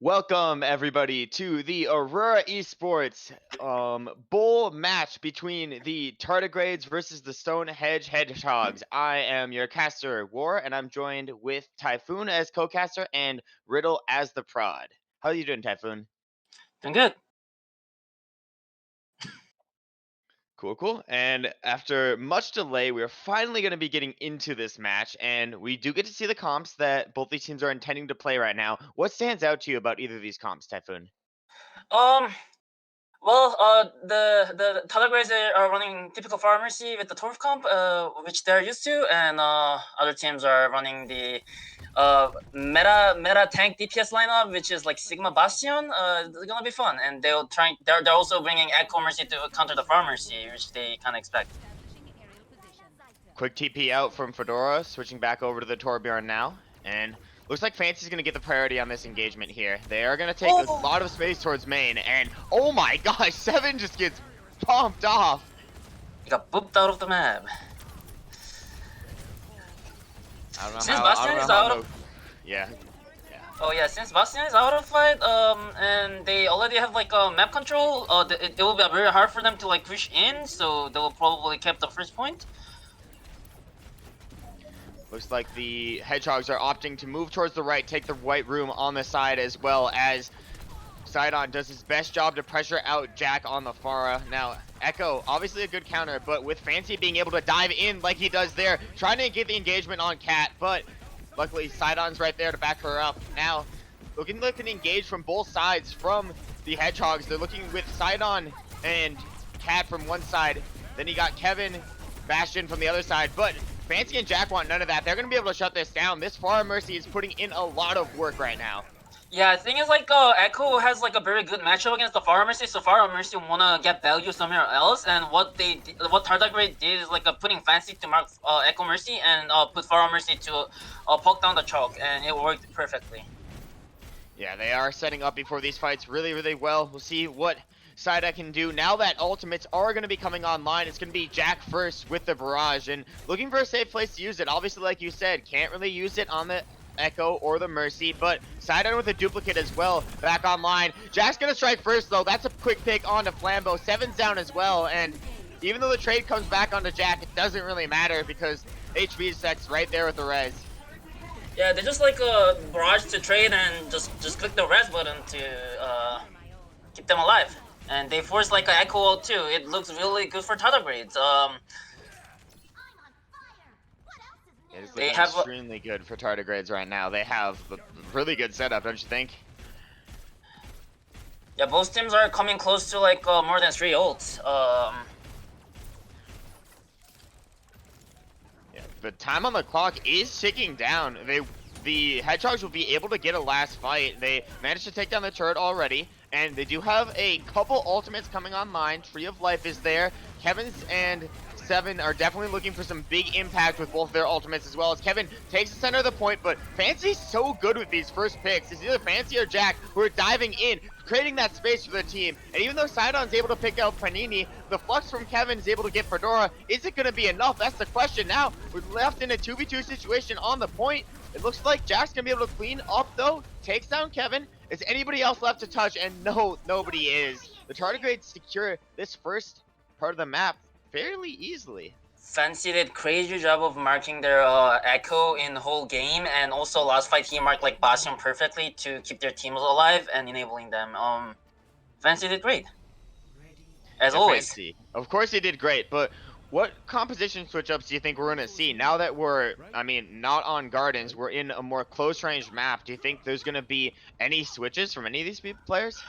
Welcome everybody to the Aurora Esports bowl match between the Tardigrades versus the Stone Hedgehogs. I am your caster War, and I'm joined with Typhoon as co-caster and Riddle as the prod. How are you doing, Typhoon? Doing good. Cool. And after much delay, we're finally going to be getting into this match, and we do get to see the comps that both these teams are intending to play right now. What stands out to you about either of these comps, Typhoon? Um. The Tardigrades are running typical pharmacy with the Torf comp, which they're used to, and other teams are running the meta tank DPS lineup, which is like Sigma Bastion. It's gonna be fun, and they're also bringing Echo Mercy to counter the pharmacy, which they kind of expect. Quick TP out from Fedora, switching back over to the Torbjorn now. And looks like Fancy's going to get the priority on this engagement here. They are going to take a lot of space towards main. And oh my gosh, Seven just gets pumped off. He got booped out of the map. I don't know Since how. Bastion is out of Yeah. Oh yeah, since Bastion is out of fight, and they already have like map control, it will be very hard for them to like push in, so they will probably keep the first point. Looks like the Hedgehogs are opting to move towards the right, take the white room on the side, as well as Sidon does his best job to pressure out Jack on the Pharah. Now, Echo, obviously a good counter, but with Fancy being able to dive in like he does there, trying to get the engagement on Cat, but luckily Sidon's right there to back her up. Now, looking like an engage from both sides from the Hedgehogs. They're looking with Sidon and Cat from one side. Then you got Kevin, Bastion from the other side, but Fancy and Jack want none of that. They're going to be able to shut this down. This Pharah Mercy is putting in a lot of work right now. Yeah, the thing is like Echo has like a very good matchup against the Pharmacy, so Pharmacy wanna get value somewhere else, and what Tardigrade did is like putting Fancy to mark Echo Mercy and put Pharmacy to poke down the choke, and it worked perfectly. Yeah, they are setting up before these fights really well. We'll see what Sida can do. Now that ultimates are going to be coming online, it's going to be Jack first with the barrage and looking for a safe place to use it. Obviously, like you said, can't really use it on the Echo or the Mercy, but Sidon with a duplicate as well, back online. Jack's gonna strike first though. That's a quick pick onto Flambeau. Seven's down as well, and even though the trade comes back onto Jack, it doesn't really matter because HV Sec's right there with the res. Yeah, they just like barrage to trade and just click the res button to keep them alive, and they force like an Echo ult too. It looks really good for Tardigrades. It is looking extremely good for Tardigrades right now. They have a really good setup, don't you think? Yeah, both teams are coming close to like more than 3 ults. Yeah, the time on the clock is ticking down. The Hedgehogs will be able to get a last fight. They managed to take down the turret already, and they do have a couple ultimates coming online. Tree of Life is there. Kevin's and Seven are definitely looking for some big impact with both their ultimates, as well as Kevin takes the center of the point, but Fancy's so good with these first picks. It's either Fancy or Jack who are diving in, creating that space for the team. And even though Sidon's able to pick out Panini, the flux from Kevin is able to get Fedora. Is it going to be enough? That's the question. Now, we're left in a 2v2 situation on the point. It looks like Jack's going to be able to clean up, though. Takes down Kevin. Is anybody else left to touch? And no, nobody is. The Tardigrades secure this first part of the map fairly easily. Fancy did crazy job of marking their Echo in the whole game, and also last fight he marked like Bastion perfectly to keep their teams alive and enabling them. Fancy did great, as always. Fancy. Of course he did great, but what composition switch-ups do you think we're going to see now that we're, not on Gardens, we're in a more close-range map? Do you think there's going to be any switches from any of these players?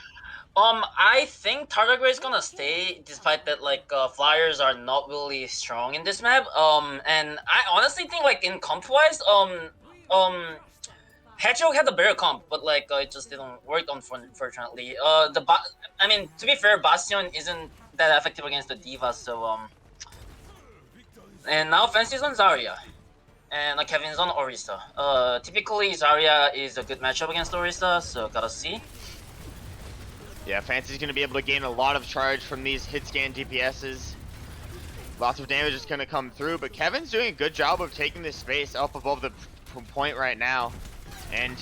I think Tardigrade is gonna stay, despite that like Flyers are not really strong in this map. And I honestly think like in comp wise, Hedgehog had a better comp, but like it just didn't work unfortunately. To be fair, Bastion isn't that effective against the D.Va, so and now Fancy's on Zarya, and Kevin's on Orisa. Typically Zarya is a good matchup against Orisa, so gotta see. Yeah, Fancy's going to be able to gain a lot of charge from these hit scan DPSs. Lots of damage is going to come through, but Kevin's doing a good job of taking this space up above the point right now. And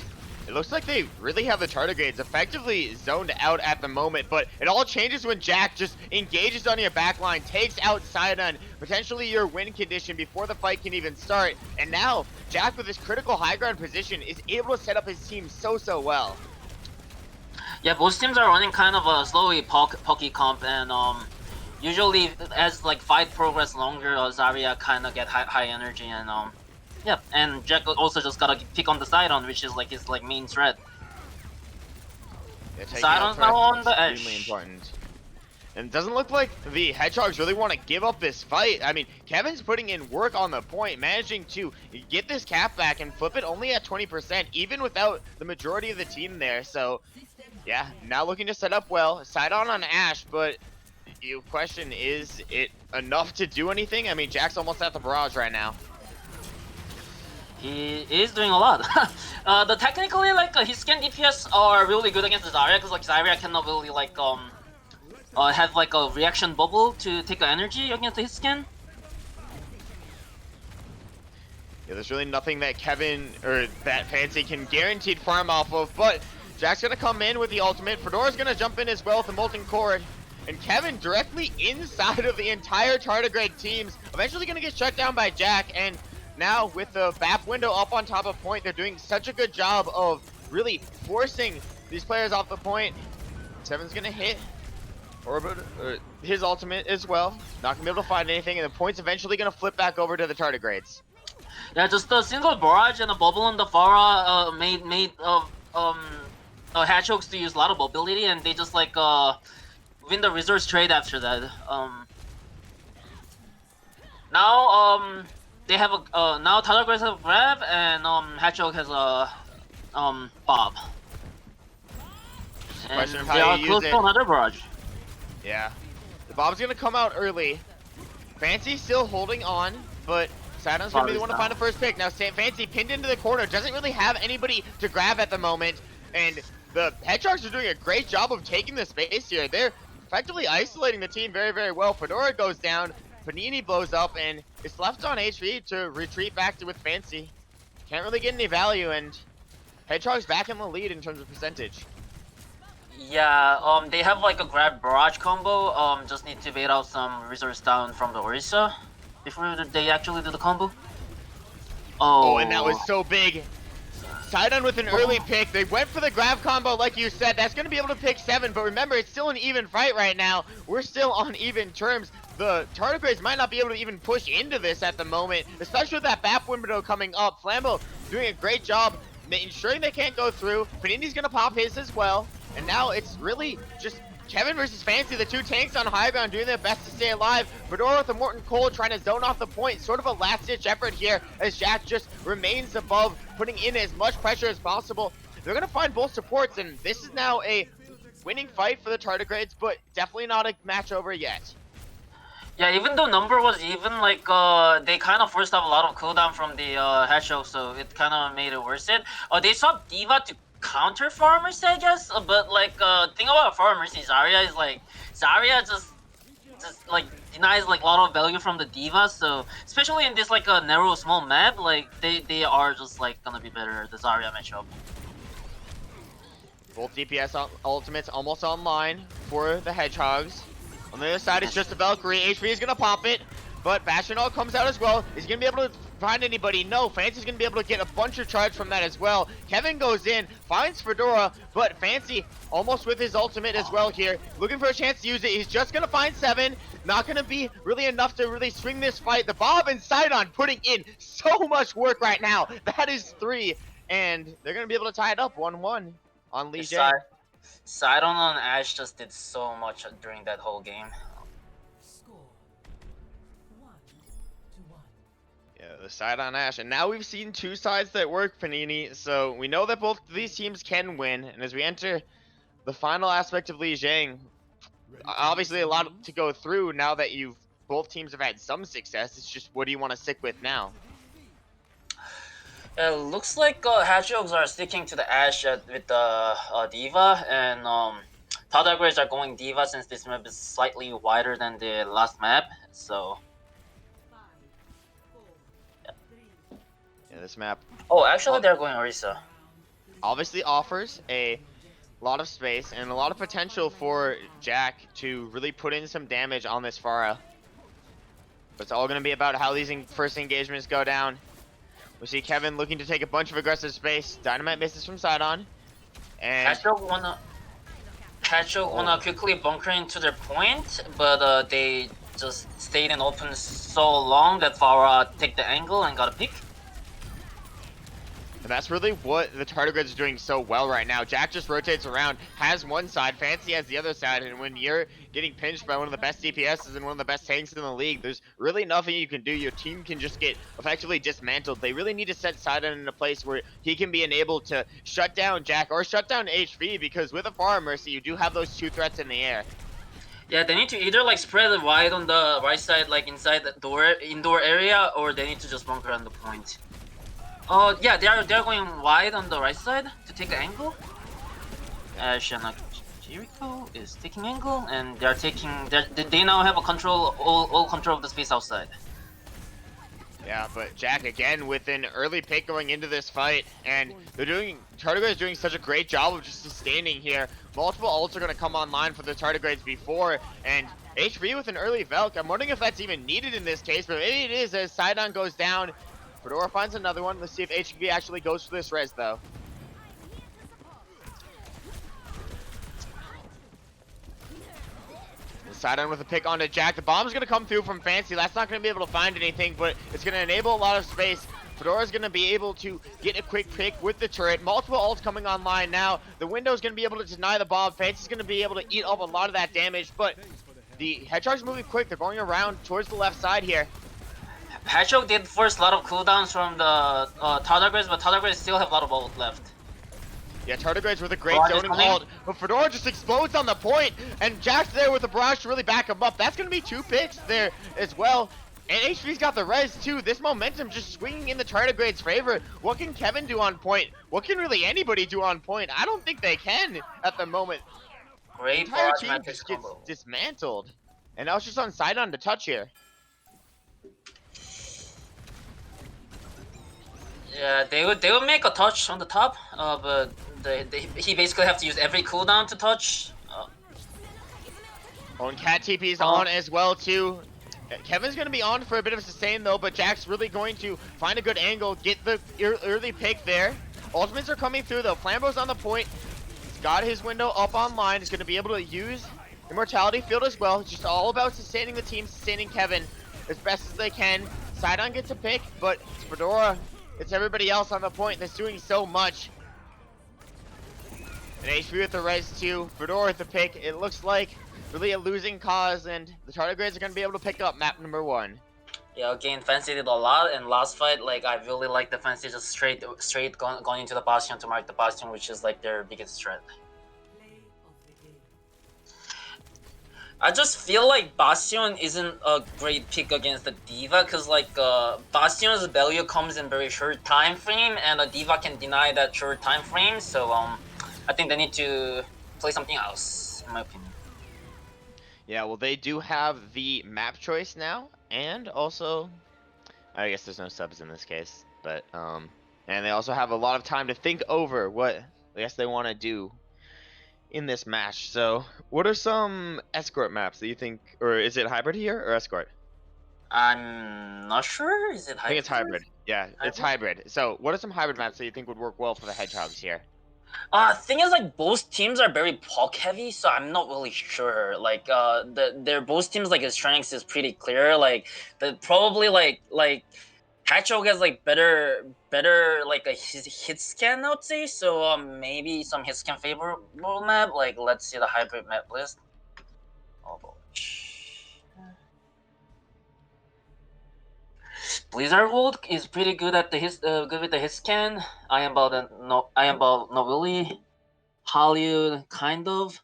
It looks like they really have the Tardigrades effectively zoned out at the moment, but it all changes when Jack just engages on your backline, takes out Sidon, potentially your win condition before the fight can even start. And now, Jack with his critical high ground position is able to set up his team so well. Yeah, both teams are running kind of a slowly pokey comp, and usually as like fight progress longer, Zarya kind of get high energy, and yeah, and Jack also just gotta pick on the Sidon, which is like his like main threat. Yeah, Sidon's now on the extremely edge. important. And it doesn't look like the Hedgehogs really want to give up this fight. I mean, Kevin's putting in work on the point, managing to get this cap back and flip it only at 20%, even without the majority of the team there. So, yeah, now looking to set up well. Sidon on Ashe, but your question, is it enough to do anything? I mean, Jack's almost at the barrage right now. He is doing a lot. The technically like his scan DPS are really good against the Zarya, because like Zarya cannot really like have like a reaction bubble to take the energy against his scan. Yeah, there's really nothing that Kevin or that Fancy can guaranteed farm off of, but Jack's gonna come in with the ultimate. Fedora's gonna jump in as well with the Molten Cord. And Kevin directly inside of the entire Tardigrade teams, eventually gonna get shut down by Jack. And now with the BAP window up on top of point, they're doing such a good job of really forcing these players off the point. Seven's gonna hit Orbit, his ultimate as well. Not gonna be able to find anything, and the point's eventually gonna flip back over to the Tardigrades. Yeah, just a single barrage and a bubble on the Pharah made Hedgehogs to use a lot of mobility, and they just like win the resource trade after that. Now they have a now Tardigrades have a grab, and Hedgehog has a bob. And Question of they how are you close use to it. another barrage. Yeah, the Bob's gonna come out early. Fancy still holding on, but Sidon's gonna be the one to find the first pick. Now Fancy pinned into the corner, doesn't really have anybody to grab at the moment, and the Hedgehogs are doing a great job of taking the space here. They're effectively isolating the team very well. Fedora goes down, Panini blows up, and it's left on HV to retreat back to with Fancy. Can't really get any value, and Hedgehogs back in the lead in terms of percentage. Yeah, they have like a grab barrage combo. Just need to bait out some resource down from the Orisa before they actually do the combo. Oh, and that was so big. Sidon with an early pick. They went for the grab combo, like you said. That's going to be able to pick 7, but remember, it's still an even fight right now. We're still on even terms. The Tardigrades might not be able to even push into this at the moment, especially with that BAP window coming up. Flambo doing a great job ensuring they can't go through. Panini's going to pop his as well. And now it's really just Kevin versus Fancy, the two tanks on high ground doing their best to stay alive. Fedora with the Morton Cole trying to zone off the point. Sort of a last-ditch effort here as Jack just remains above, putting in as much pressure as possible. They're going to find both supports, and this is now a winning fight for the Tardigrades, but definitely not a match over yet. Yeah, even though number was even, like, they kind of forced up a lot of cooldown from the Hedgehog, so it kind of made it worse. They swapped D.Va to counter farmers, I guess, but like thing about farmers is Zarya is like Zarya just like denies like a lot of value from the D.Va, so especially in this like a narrow small map, like they are just like gonna be better the Zarya matchup. Both DPS ultimates almost online for the Hedgehogs. On the other side, it's just a Valkyrie. HP is gonna pop it, but Bastionall comes out as well. Is he gonna be able to find anybody? No, Fancy's gonna be able to get a bunch of charge from that as well. Kevin goes in, finds Fedora, but Fancy almost with his ultimate as well here. Looking for a chance to use it. He's just gonna find 7. Not gonna be really enough to really swing this fight. The Bob and Sidon putting in so much work right now. That is 3, and they're gonna be able to tie it up 1-1 on Lee J. Sidon on Ashe just did so much during that whole game. Yeah, the side on Ashe. And now we've seen 2 sides that work, Panini. So we know that both of these teams can win. And as we enter the final aspect of Li Jiang, obviously a lot to go through now that both teams have had some success. It's just, what do you want to stick with now? It looks like Hedgehogs are sticking to the Ashe with the D.Va, and Tardigrades are going D.Va since this map is slightly wider than the last map, so... Yeah, this map. Oh, actually they're going Orisa. obviously offers a lot of space and a lot of potential for Jack to really put in some damage on this Pharah. But it's all going to be about how these first engagements go down. We see Kevin looking to take a bunch of aggressive space. Dynamite misses from Sidon. And Hedge wanna quickly bunker into their point, but they just stayed in open so long that Farah take the angle and got a pick. And that's really what the Tardigrades are doing so well right now. Jack just rotates around, has one side, Fancy has the other side, and when you're getting pinched by one of the best DPSs and one of the best tanks in the league, there's really nothing you can do. Your team can just get effectively dismantled. They really need to set Sidon in a place where he can be enabled to shut down Jack or shut down HV, because with a Pharah Mercy, you do have those two threats in the air. Yeah, they need to either like spread it wide on the right side, like inside the indoor area, or they need to just bunker on the point. Yeah, they're going wide on the right side to take the angle. Jericho is taking angle, and they now have a all control of the space outside. Yeah, but Jack again with an early pick going into this fight, and Tardigrades is doing such a great job of just sustaining here. Multiple ults are going to come online for the Tardigrades before, and HV with an early Velk. I'm wondering if that's even needed in this case, but maybe it is as Sidon goes down. Fedora finds another one. Let's see if HV actually goes for this res though. Sidon with a pick onto Jack. The bomb's going to come through from Fancy. That's not going to be able to find anything, but it's going to enable a lot of space. Fedora's going to be able to get a quick pick with the turret. Multiple ults coming online now. The window's going to be able to deny the bomb. Fancy's going to be able to eat up a lot of that damage, but the Hedgehog's moving quick. They're going around towards the left side here. Hedgehog did force a lot of cooldowns from the Tardigrades, but Tardigrades still have a lot of ult left. Yeah, Tardigrades with a great zoning ult, but Fedora just explodes on the point, and Jack's there with the barrage to really back him up. That's going to be 2 picks there as well, and HV's got the res too. This momentum just swinging in the Tardigrades' favor. What can Kevin do on point? What can really anybody do on point? I don't think they can at the moment. Great the entire team just gets dismantled, and now it's just on Sidon to touch here. Yeah, they would make a touch on the top, but he basically have to use every cooldown to touch. Oh, and Cat TP's on as well too. Kevin's going to be on for a bit of a sustain though, but Jack's really going to find a good angle, get the early pick there. Ultimates are coming through though. Flambo's on the point. He's got his window up online. He's going to be able to use Immortality Field as well. It's just all about sustaining the team, sustaining Kevin as best as they can. Sidon gets a pick, but it's Fedora. It's everybody else on the point that's doing so much. And HV with the res too. Fedora with the pick. It looks like really a losing cause, and the Tardigrades are going to be able to pick up map number 1. Yeah, again, Fancy did a lot, and last fight, like, I really like the Fancy just straight going into the Bastion to mark the Bastion, which is like their biggest threat. I just feel like Bastion isn't a great pick against the D.Va, because like Bastion's value comes in very short time frame, and a D.Va can deny that short time frame. So I think they need to play something else, in my opinion. Yeah, well, they do have the map choice now, and also, I guess there's no subs in this case, but and they also have a lot of time to think over what I guess they want to do in this match. So what are some escort maps that you think, or is it hybrid here or escort? I'm not sure. Is it hybrid? I think it's hybrid. Yeah, it's hybrid. So what are some hybrid maps that you think would work well for the Hedgehogs here? Thing is, like, both teams are very puck heavy, so I'm not really sure. Like, their both teams, like, his strengths is pretty clear. Like, probably like Hedgehog has like better like a hit scan, I would say. So maybe some hit scan favorable map. Like, let's see the hybrid map list. Overwatch. Blizzard World is pretty good at the good with the hit scan. I am about not really. Hollywood kind of.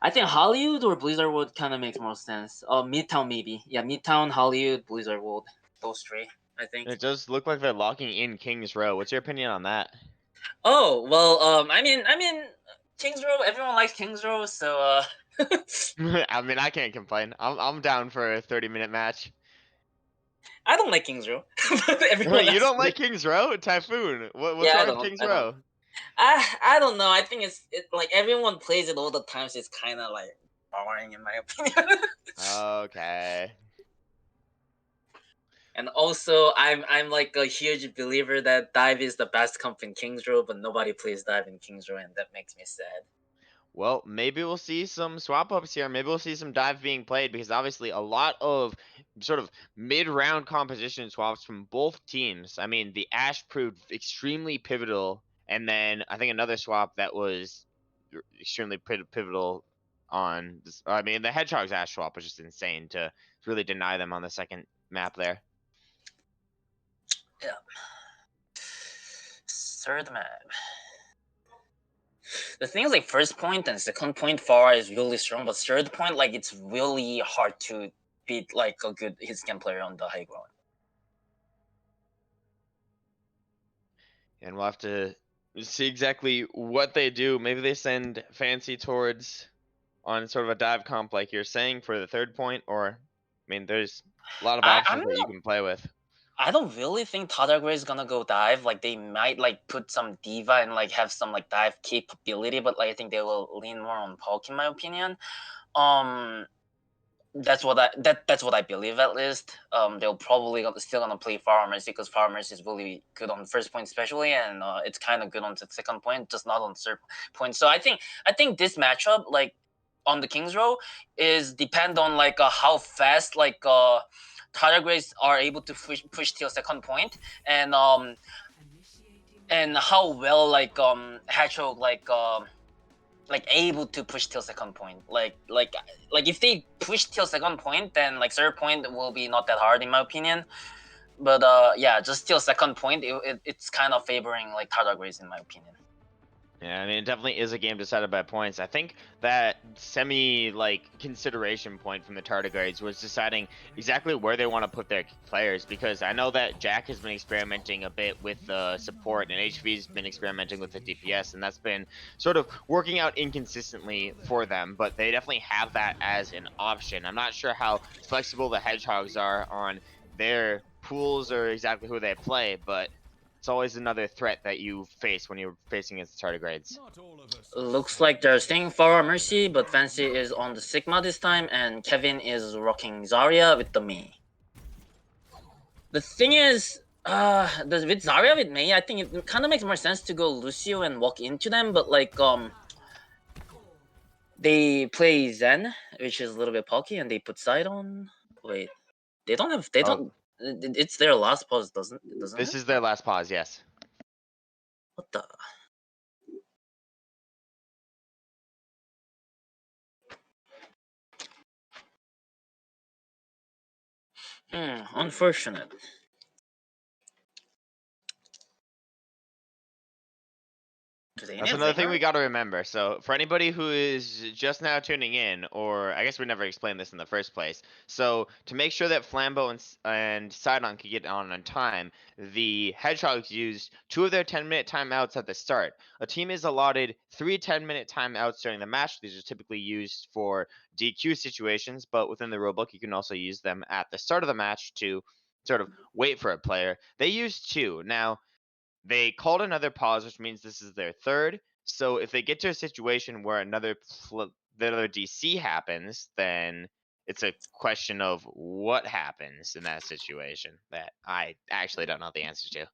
I think Hollywood or Blizzard World kind of makes more sense. Midtown maybe. Yeah, Midtown, Hollywood, Blizzard World. Those 3, I think. It does look like they're locking in King's Row. What's your opinion on that? Oh well, I mean, Kings Row. Everyone likes Kings Row, so I mean, I can't complain. I'm down for a 30-minute match. I don't like Kings Row. Wait, you don't like Kings Row? Typhoon. What's wrong with Kings Row? I don't know. I think it's like everyone plays it all the time, so it's kind of like boring in my opinion. Okay. And also, I'm like a huge believer that dive is the best comp in Kings Row, but nobody plays dive in Kings Row, and that makes me sad. Well, maybe we'll see some swap ups here. Maybe we'll see some dive being played because obviously a lot of sort of mid-round composition swaps from both teams. I mean, the Ash proved extremely pivotal, and then I think another swap that was extremely pivotal on this. I mean, the Hedgehog's Ash swap was just insane to really deny them on the second map there. Yeah. Third map. The thing is, like, first point and second point far is really strong, but third point, like, it's really hard to beat like a good hit scan player on the high ground. And we'll have to see exactly what they do. Maybe they send Fancy towards on sort of a dive comp like you're saying for the third point, or I mean, there's a lot of options that you can play with. I don't really think Tardigrades is gonna go dive. Like they might like put some diva and like have some like dive capability, but like I think they will lean more on poke in my opinion. That's what I believe at least. They'll probably still gonna play farmers because farmers is really good on first point especially, and it's kind of good on the second point, just not on third point. So I think this matchup like on the Kings Row is depend on like how fast like Tardigrades are able to push till second point, and how well Hedgehog like able to push till second point. Like if they push till second point, then like third point will be not that hard in my opinion. But yeah, just till second point, it's kind of favoring like Tardigrades in my opinion. Yeah, I mean, it definitely is a game decided by points. I think that consideration point from the Tardigrades was deciding exactly where they want to put their players, because I know that Jack has been experimenting a bit with the support and HV's been experimenting with the DPS, and that's been sort of working out inconsistently for them, but they definitely have that as an option. I'm not sure how flexible the Hedgehogs are on their pools or exactly who they play, but it's always another threat that you face when you're facing against the Tardigrades. Looks like they're staying for Mercy, but Fancy is on the Sigma this time, and Kevin is rocking Zarya with the Mei. The thing is, with Zarya with Mei, I think it kind of makes more sense to go Lucio and walk into them, but like they play Zen, which is a little bit pokey, and they put side on. Wait, they don't have. They Oh, don't. It's their last pause, doesn't this it? is their last pause, yes. What the? Unfortunate. That's another thing we got to remember. So, for anybody who is just now tuning in, or I guess we never explained this in the first place. So, to make sure that Flambeau and Sidon could get on time, the Hedgehogs used 2 of their 10-minute timeouts at the start. A team is allotted 3 10-minute timeouts during the match. These are typically used for DQ situations, but within the rulebook, you can also use them at the start of the match to sort of wait for a player. They used 2. Now, they called another pause, which means this is their third. So if they get to a situation where another DC happens, then it's a question of what happens in that situation that I actually don't know the answer to.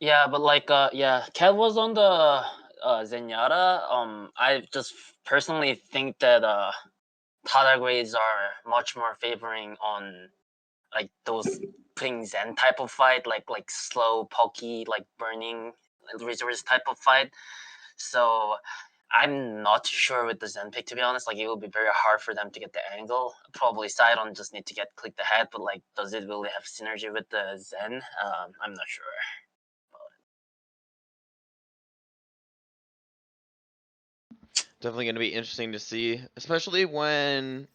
Yeah, but like yeah, Cat was on the Zenyatta. I just personally think that Tardigrades are much more favoring on like those putting Zen type of fight, like slow, pokey, like burning resource type of fight. So I'm not sure with the Zen pick, to be honest. Like it will be very hard for them to get the angle. Probably Sidon just need to get clicked ahead, but like does it really have synergy with the Zen? I'm not sure. Definitely going to be interesting to see, especially when,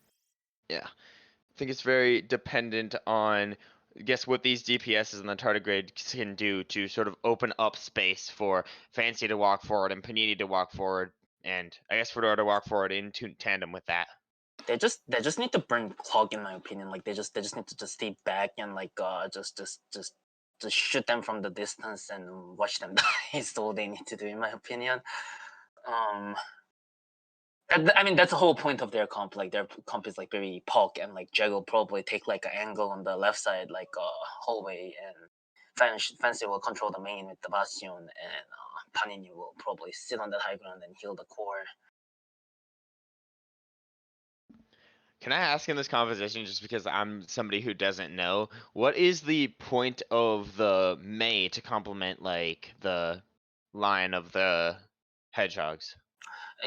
yeah, I think it's very dependent on guess what these DPSs and the Tardigrades can do to sort of open up space for Fancy to walk forward and Panini to walk forward, and I guess Fedora to walk forward into tandem with that. They just need to burn Clog, in my opinion. Like they just need to just stay back and like just shoot them from the distance and watch them die. Is all they need to do, in my opinion. I mean, that's the whole point of their comp. Like their comp is like very Pulk, and like Jag will probably take like an angle on the left side, like hallway, and Fancy will control the main with the Bastion, and Panini will probably sit on the high ground and heal the core. Can I ask in this conversation, just because I'm somebody who doesn't know, what is the point of the May to complement like the line of the Hedgehogs?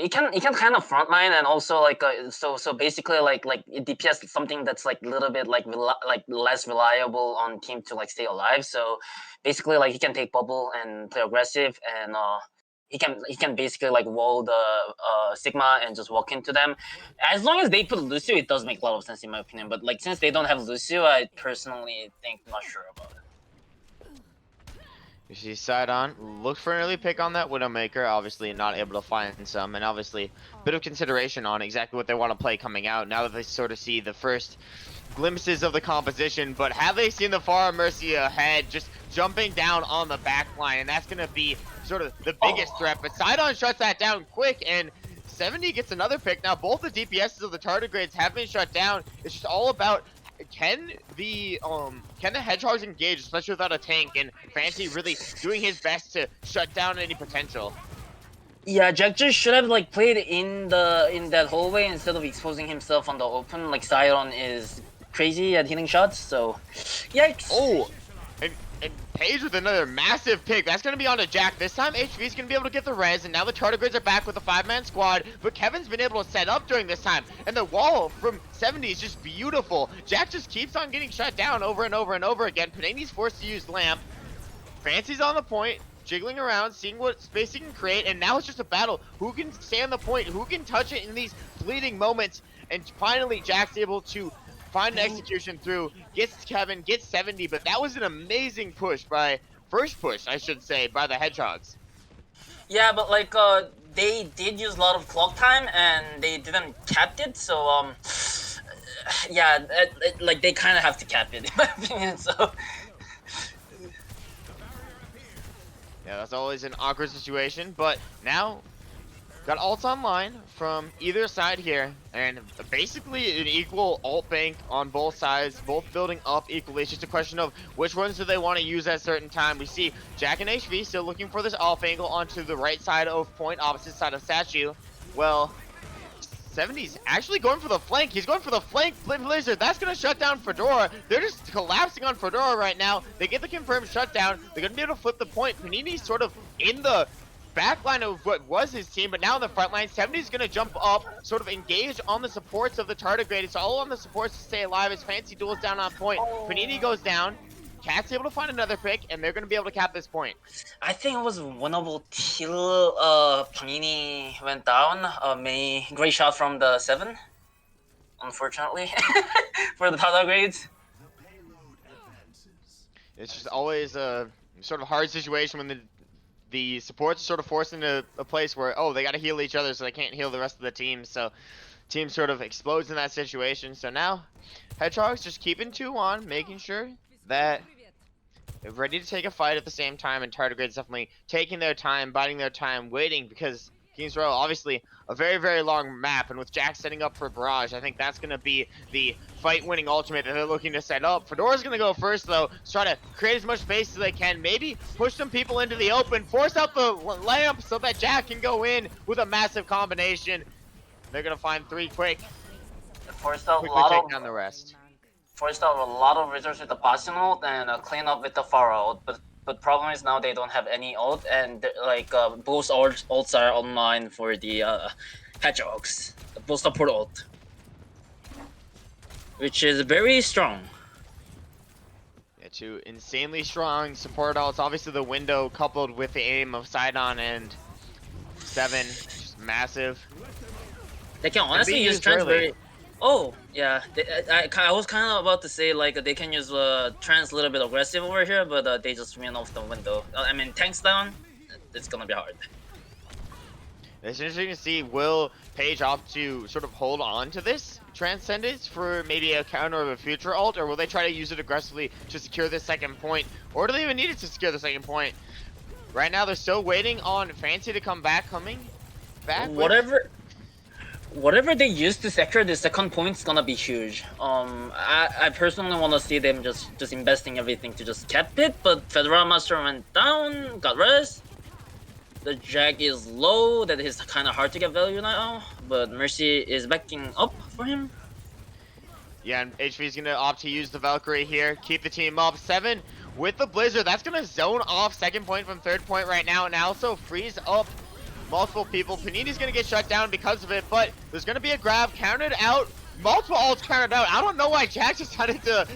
You can kind of frontline, and also like so basically like DPS something that's like a little bit like less reliable on team to like stay alive. So basically like he can take bubble and play aggressive, and he can basically like wall the Sigma and just walk into them. As long as they put Lucio, it does make a lot of sense in my opinion. But like since they don't have Lucio, I personally think not sure about it. You see side on, look for an early pick on that Widowmaker, obviously not able to find some, and obviously a bit of consideration on exactly what they want to play coming out now that they sort of see the first glimpses of the composition. But have they seen the Far Mercy ahead just jumping down on the back line, and that's going to be sort of the biggest threat. But Sidon shuts that down quick, and 70 gets another pick. Now both the DPSs of the Tardigrades have been shut down. It's just all about can the Hedgehogs engage, especially without a tank, and Fancy really doing his best to shut down any potential. Yeah, Jack just should have like played in that hallway instead of exposing himself on the open. Like Sidon is crazy at hitting shots, so yikes. Oh, and Page with another massive pick. That's going to be onto Jack. This time HV's going to be able to get the res, and now the Tardigrades are back with a 5-man squad, but Kevin's been able to set up during this time, and the wall from 70 is just beautiful. Jack just keeps on getting shut down over and over and over again. Panini's forced to use Lamp. Fancy's on the point, jiggling around, seeing what space he can create, and now it's just a battle. Who can stay on the point? Who can touch it in these fleeting moments? And finally, Jack's able to find an execution through, gets Kevin, gets 70, but that was an amazing push first push, I should say, by the Hedgehogs. Yeah, but like, they did use a lot of clock time, and they didn't cap it, so, yeah, like, they kind of have to cap it, in my opinion, so. Yeah, that's always an awkward situation, but now got ults online from either side here, and basically an equal ult bank on both sides, both building up equally. It's just a question of which ones do they want to use at a certain time. We see Jack and HV still looking for this off angle onto the right side of point, opposite side of Statue. Well, 70's actually going for the flank. He's going for the flank Blizzard. That's going to shut down Fedora. They're just collapsing on Fedora right now. They get the confirmed shutdown. They're going to be able to flip the point. Panini's sort of in the back line of what was his team, but now in the front line, 70's going to jump up, sort of engage on the supports of the Tardigrade. It's all on the supports to stay alive as Fancy duels down on point. Panini goes down. Cat's able to find another pick, and they're going to be able to cap this point. I think it was winnable till Panini went down. Many great shot from the 7, unfortunately, for the Tardigrades. It's just always a sort of hard situation when the supports are sort of forced into a place where, oh, they got to heal each other so they can't heal the rest of the team. So team sort of explodes in that situation. So now Hedgehogs just keeping 2 on, making sure that they're ready to take a fight at the same time, and Tardigrades definitely taking their time, biding their time, waiting, because Kings Row, obviously a very, very long map, and with Jack setting up for Barrage, I think that's going to be the fight-winning ultimate that they're looking to set up. Fedora's going to go first, though, to try to create as much space as they can, maybe push some people into the open, force out the lamp so that Jack can go in with a massive combination. They're going to find 3 quick. Forced out Quickly take down the rest. Forced out a lot of reserves with the Bastion ult and clean up with the Pharah ult, but problem is now they don't have any ult, and like both ults are online for the Hedgehogs, both support ult, which is very strong. Yeah, 2 insanely strong support ults. Obviously the window coupled with the aim of Sidon and 7, just massive. They can honestly use trends very. Oh, yeah. I was kind of about to say like they can use trans a little bit aggressive over here, but they just ran off the window. I mean, tanks down. It's gonna be hard. It's interesting to see, will Page opt to sort of hold on to this Transcendence for maybe a counter of a future ult, or will they try to use it aggressively to secure the second point, or do they even need it to secure the second point? Right now, they're still waiting on Fancy to come back, Whatever they use to secure the second point is gonna be huge. I personally want to see them just investing everything to just cap it, but Federal Master went down, got res. The Jag is low, that is kind of hard to get value now, but Mercy is backing up for him. Yeah, and HV is going to opt to use the Valkyrie here, keep the team up. 7 with the Blizzard. That's going to zone off second point from third point right now, and also freeze up multiple people. Panini's going to get shut down because of it, but there's going to be a grab, counted out. Multiple ults counted out. I don't know why Jack decided to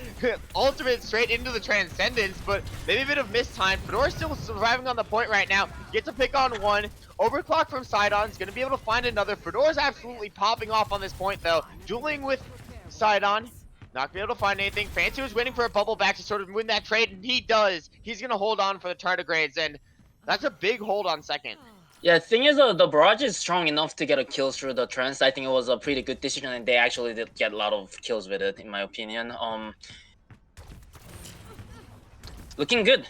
ultimate straight into the Transcendence, but maybe a bit of missed time. Fedora's still surviving on the point right now. Gets a pick on one. Overclock from Sidon's going to be able to find another. Fedora's absolutely popping off on this point, though. Dueling with Sidon. Not going to be able to find anything. Fancy was waiting for a bubble back to sort of win that trade, and he does. He's going to hold on for the Tardigrades, and that's a big hold on second. Yeah, the thing is, the barrage is strong enough to get a kill through the trans. I think it was a pretty good decision, and they actually did get a lot of kills with it, in my opinion. Looking good.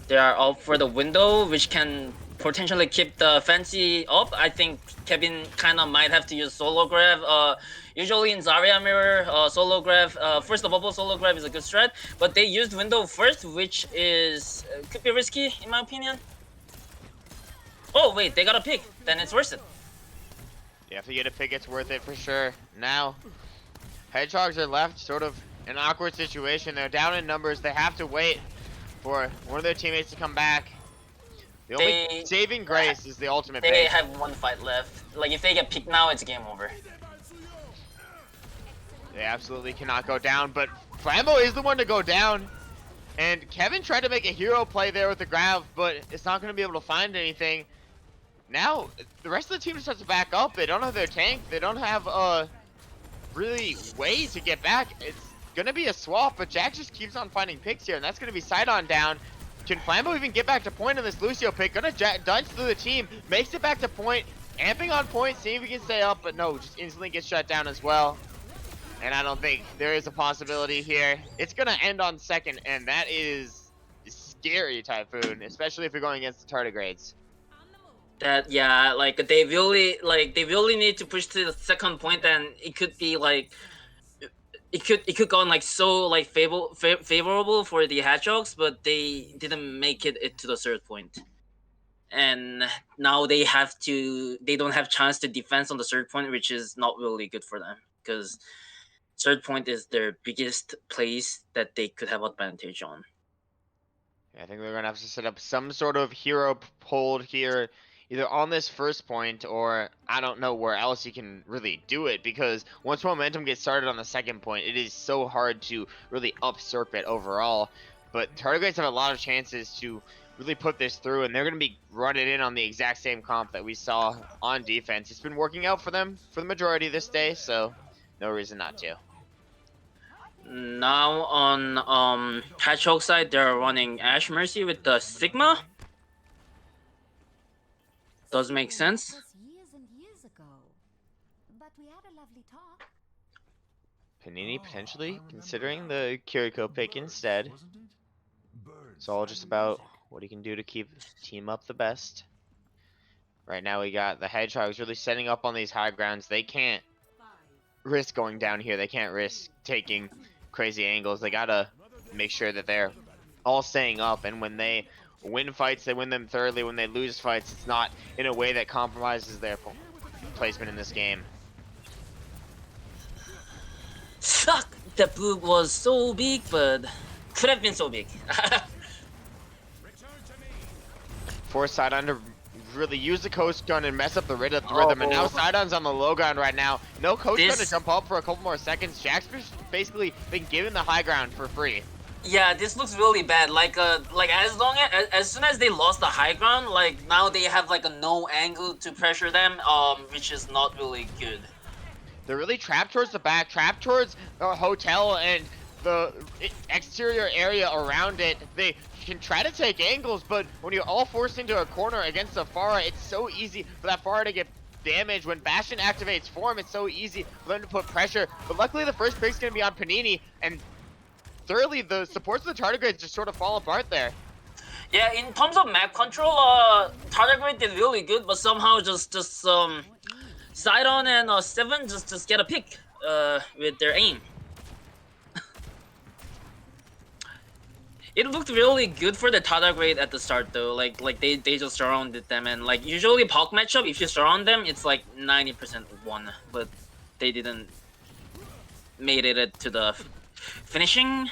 They are up for the window, which can potentially keep the Fancy up. I think Kevin kind of might have to use solo grab. Usually in Zarya mirror, solo grab, first the bubble solo grab is a good strat, but they used window first, which is could be risky in my opinion. Oh wait, they got a pick, then it's worth it. Yeah, if you get a pick, it's worth it for sure. Now, Hedgehogs are left sort of in an awkward situation. They're down in numbers. They have to wait for one of their teammates to come back. The only saving grace is the ultimate They base. have one fight left. Like if they get picked now, it's game over. They absolutely cannot go down, but Flambo is the one to go down. And Kevin tried to make a hero play there with the grab, but it's not going to be able to find anything. Now, the rest of the team just has to back up. They don't have their tank. They don't have a really way to get back. It's going to be a swap, but Jack just keeps on finding picks here, and that's going to be Sidon down. Can Flambo even get back to point on this Lucio pick? Gonna dodge through the team, makes it back to point, amping on point, seeing if he can stay up, but no, just instantly gets shut down as well. And I don't think there is a possibility here. It's gonna end on second, and that is scary, Typhoon, especially if you're going against the Tardigrades. That yeah, like they really need to push to the second point, and it could be like it could go on like so like favorable for the Hedgehogs, but they didn't make it to the third point. And now they don't have chance to defense on the third point, which is not really good for them because third point is their biggest place that they could have advantage on. Yeah, I think they're gonna have to set up some sort of hero hold here, either on this first point or I don't know where else you can really do it, because once momentum gets started on the second point, it is so hard to really usurp it overall. But Tardigrades have a lot of chances to really put this through, and they're going to be running in on the exact same comp that we saw on defense. It's been working out for them for the majority of this day, so no reason not to. Now on Hedgehog side, they're running Ash Mercy with the Sigma. Does make sense. Years and years ago. But we had a lovely talk. Panini potentially considering the Kiriko pick instead. It's all just about what he can do to keep team up the best. Right now we got the Hedgehogs really setting up on these high grounds. They can't risk going down here. They can't risk taking crazy angles. They gotta make sure that they're all staying up, and when they win fights, they win them thoroughly. When they lose fights, it's not in a way that compromises their placement in this game. Fuck! The boob was so big, but could have been so big. Force Sidon to really use the coast gun and mess up the rhythm, and now Sidon's on the low ground right now. No coast gun to jump up for a couple more seconds. Jack's basically been given the high ground for free. Yeah, this looks really bad. Like as soon as they lost the high ground, like now they have like a no angle to pressure them, which is not really good. They're really trapped towards the back, trapped towards the hotel and the exterior area around it. They can try to take angles, but when you're all forced into a corner against the Pharah, it's so easy for that Pharah to get damaged. When Bastion activates form, it's so easy for them to put pressure. But luckily, the first pick's going to be on Panini, and thirdly, the supports of the Tardigrades just sort of fall apart there. Yeah, in terms of map control, Tardigrade did really good, but somehow just Sidon and Seven just get a pick with their aim. It looked really good for the Tardigrade at the start though. Like they just surrounded them, and like usually Pulk matchup, if you surround them, it's like 90% won, but they didn't made it to the finishing.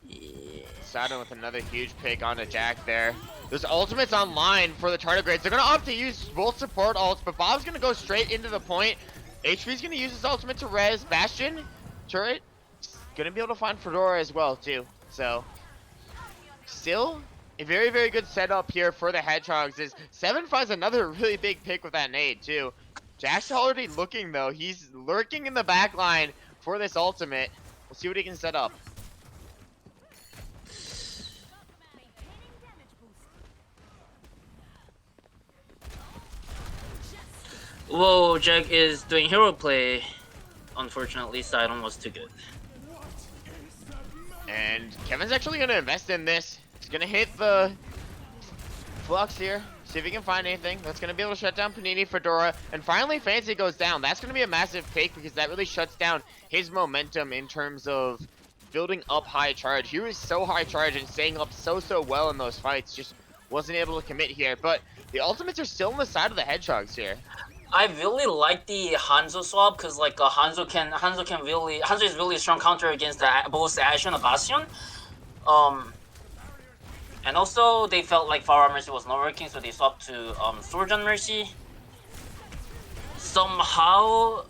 Yeah. Sidon with another huge pick onto Jack there. There's ultimates online for the Tardigrades. They're going to opt to use both support ults, but Bob's going to go straight into the point. HV's going to use his ultimate to res. Bastion, turret, going to be able to find Fedora as well, too. So, still a very, very good setup here for the Hedgehogs. Is Seven finds another really big pick with that nade, too. Jack's already looking, though. He's lurking in the back line for this ultimate. We'll see what he can set up. Whoa, Jack is doing hero play. Unfortunately, Sidon was too good. And Kevin's actually going to invest in this. He's going to hit the Flux here. See if he can find anything. That's going to be able to shut down Panini, Fedora. And finally, Fancy goes down. That's going to be a massive pick because that really shuts down his momentum in terms of building up high charge. He was so high charge and staying up so well in those fights. Just wasn't able to commit here. But the ultimates are still on the side of the Hedgehogs here. I really like the Hanzo swap because like Hanzo is really a strong counter against both Ashe and Bastion. And also they felt like Pharah Mercy was not working, so they swapped to Surgeon Mercy. Somehow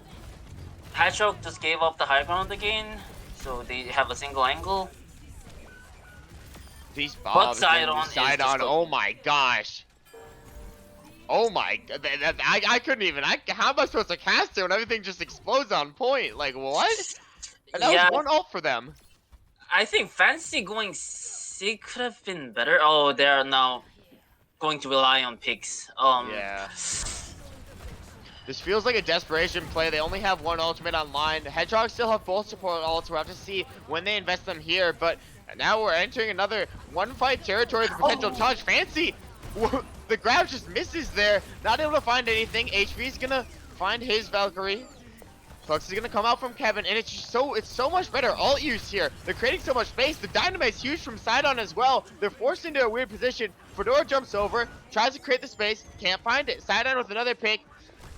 Hedgehog just gave up the high ground again, so they have a single angle. These Bobs Sidon, oh my gosh. Oh my, I couldn't even, how am I supposed to cast it when everything just explodes on point? Like, what? And that was one ult for them. I think Fancy going Sig could have been better. Oh, they are now going to rely on picks. Yeah. This feels like a desperation play. They only have one ultimate online. The Hedgehogs still have both support ults. We'll have to see when they invest them here, but now we're entering another one-fight territory with potential touch. Fancy! The grab just misses there. Not able to find anything. HV's gonna find his Valkyrie. Flux is gonna come out from Kevin, and it's so much better ult use here. They're creating so much space. The dynamite's huge from Sidon as well. They're forced into a weird position. Fedora jumps over, tries to create the space, can't find it. Sidon with another pick.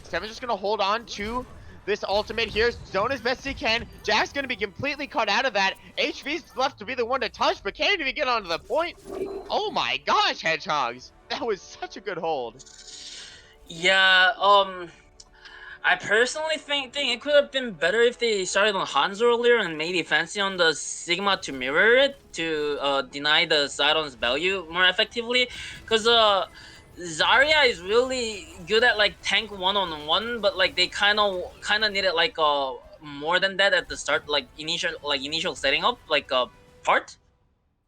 Seven's just gonna hold on to this ultimate here. Zone as best he can. Jack's gonna be completely cut out of that. HV's left to be the one to touch, but can't even get onto the point. Oh my gosh, Hedgehogs. That was such a good hold. Yeah, I personally think it could have been better if they started on Hanzo earlier and maybe Fancy on the Sigma to mirror it to deny the Sidon's value more effectively. Because Zarya is really good at like tank one-on-one, but like they kind of needed like more than that at the start, like initial setting up part.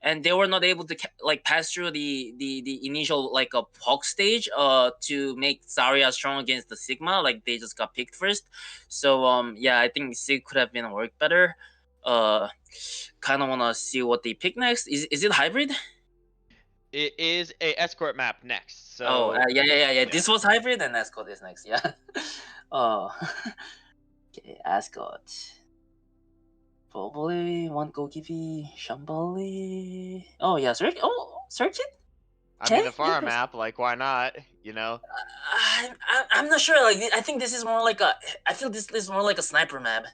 And they were not able to like pass through the initial like a Hog stage to make Zarya strong against the Sigma. Like they just got picked first. So yeah, I think Sig could have been worked better. Kind of wanna see what they pick next. Is it hybrid? It is a escort map next. So Yeah. This was hybrid and escort is next. Yeah. Oh. Okay, escort. Probably one Gokibi, Shambali. Oh yeah, search it. I mean, the Pharah map, like, why not? You know. I'm not sure. Like, I think this is more like a. I feel this is more like a sniper map.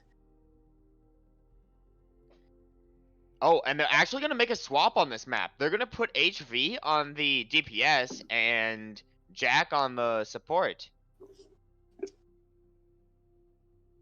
Oh, and they're actually gonna make a swap on this map. They're gonna put HV on the DPS and Jack on the support.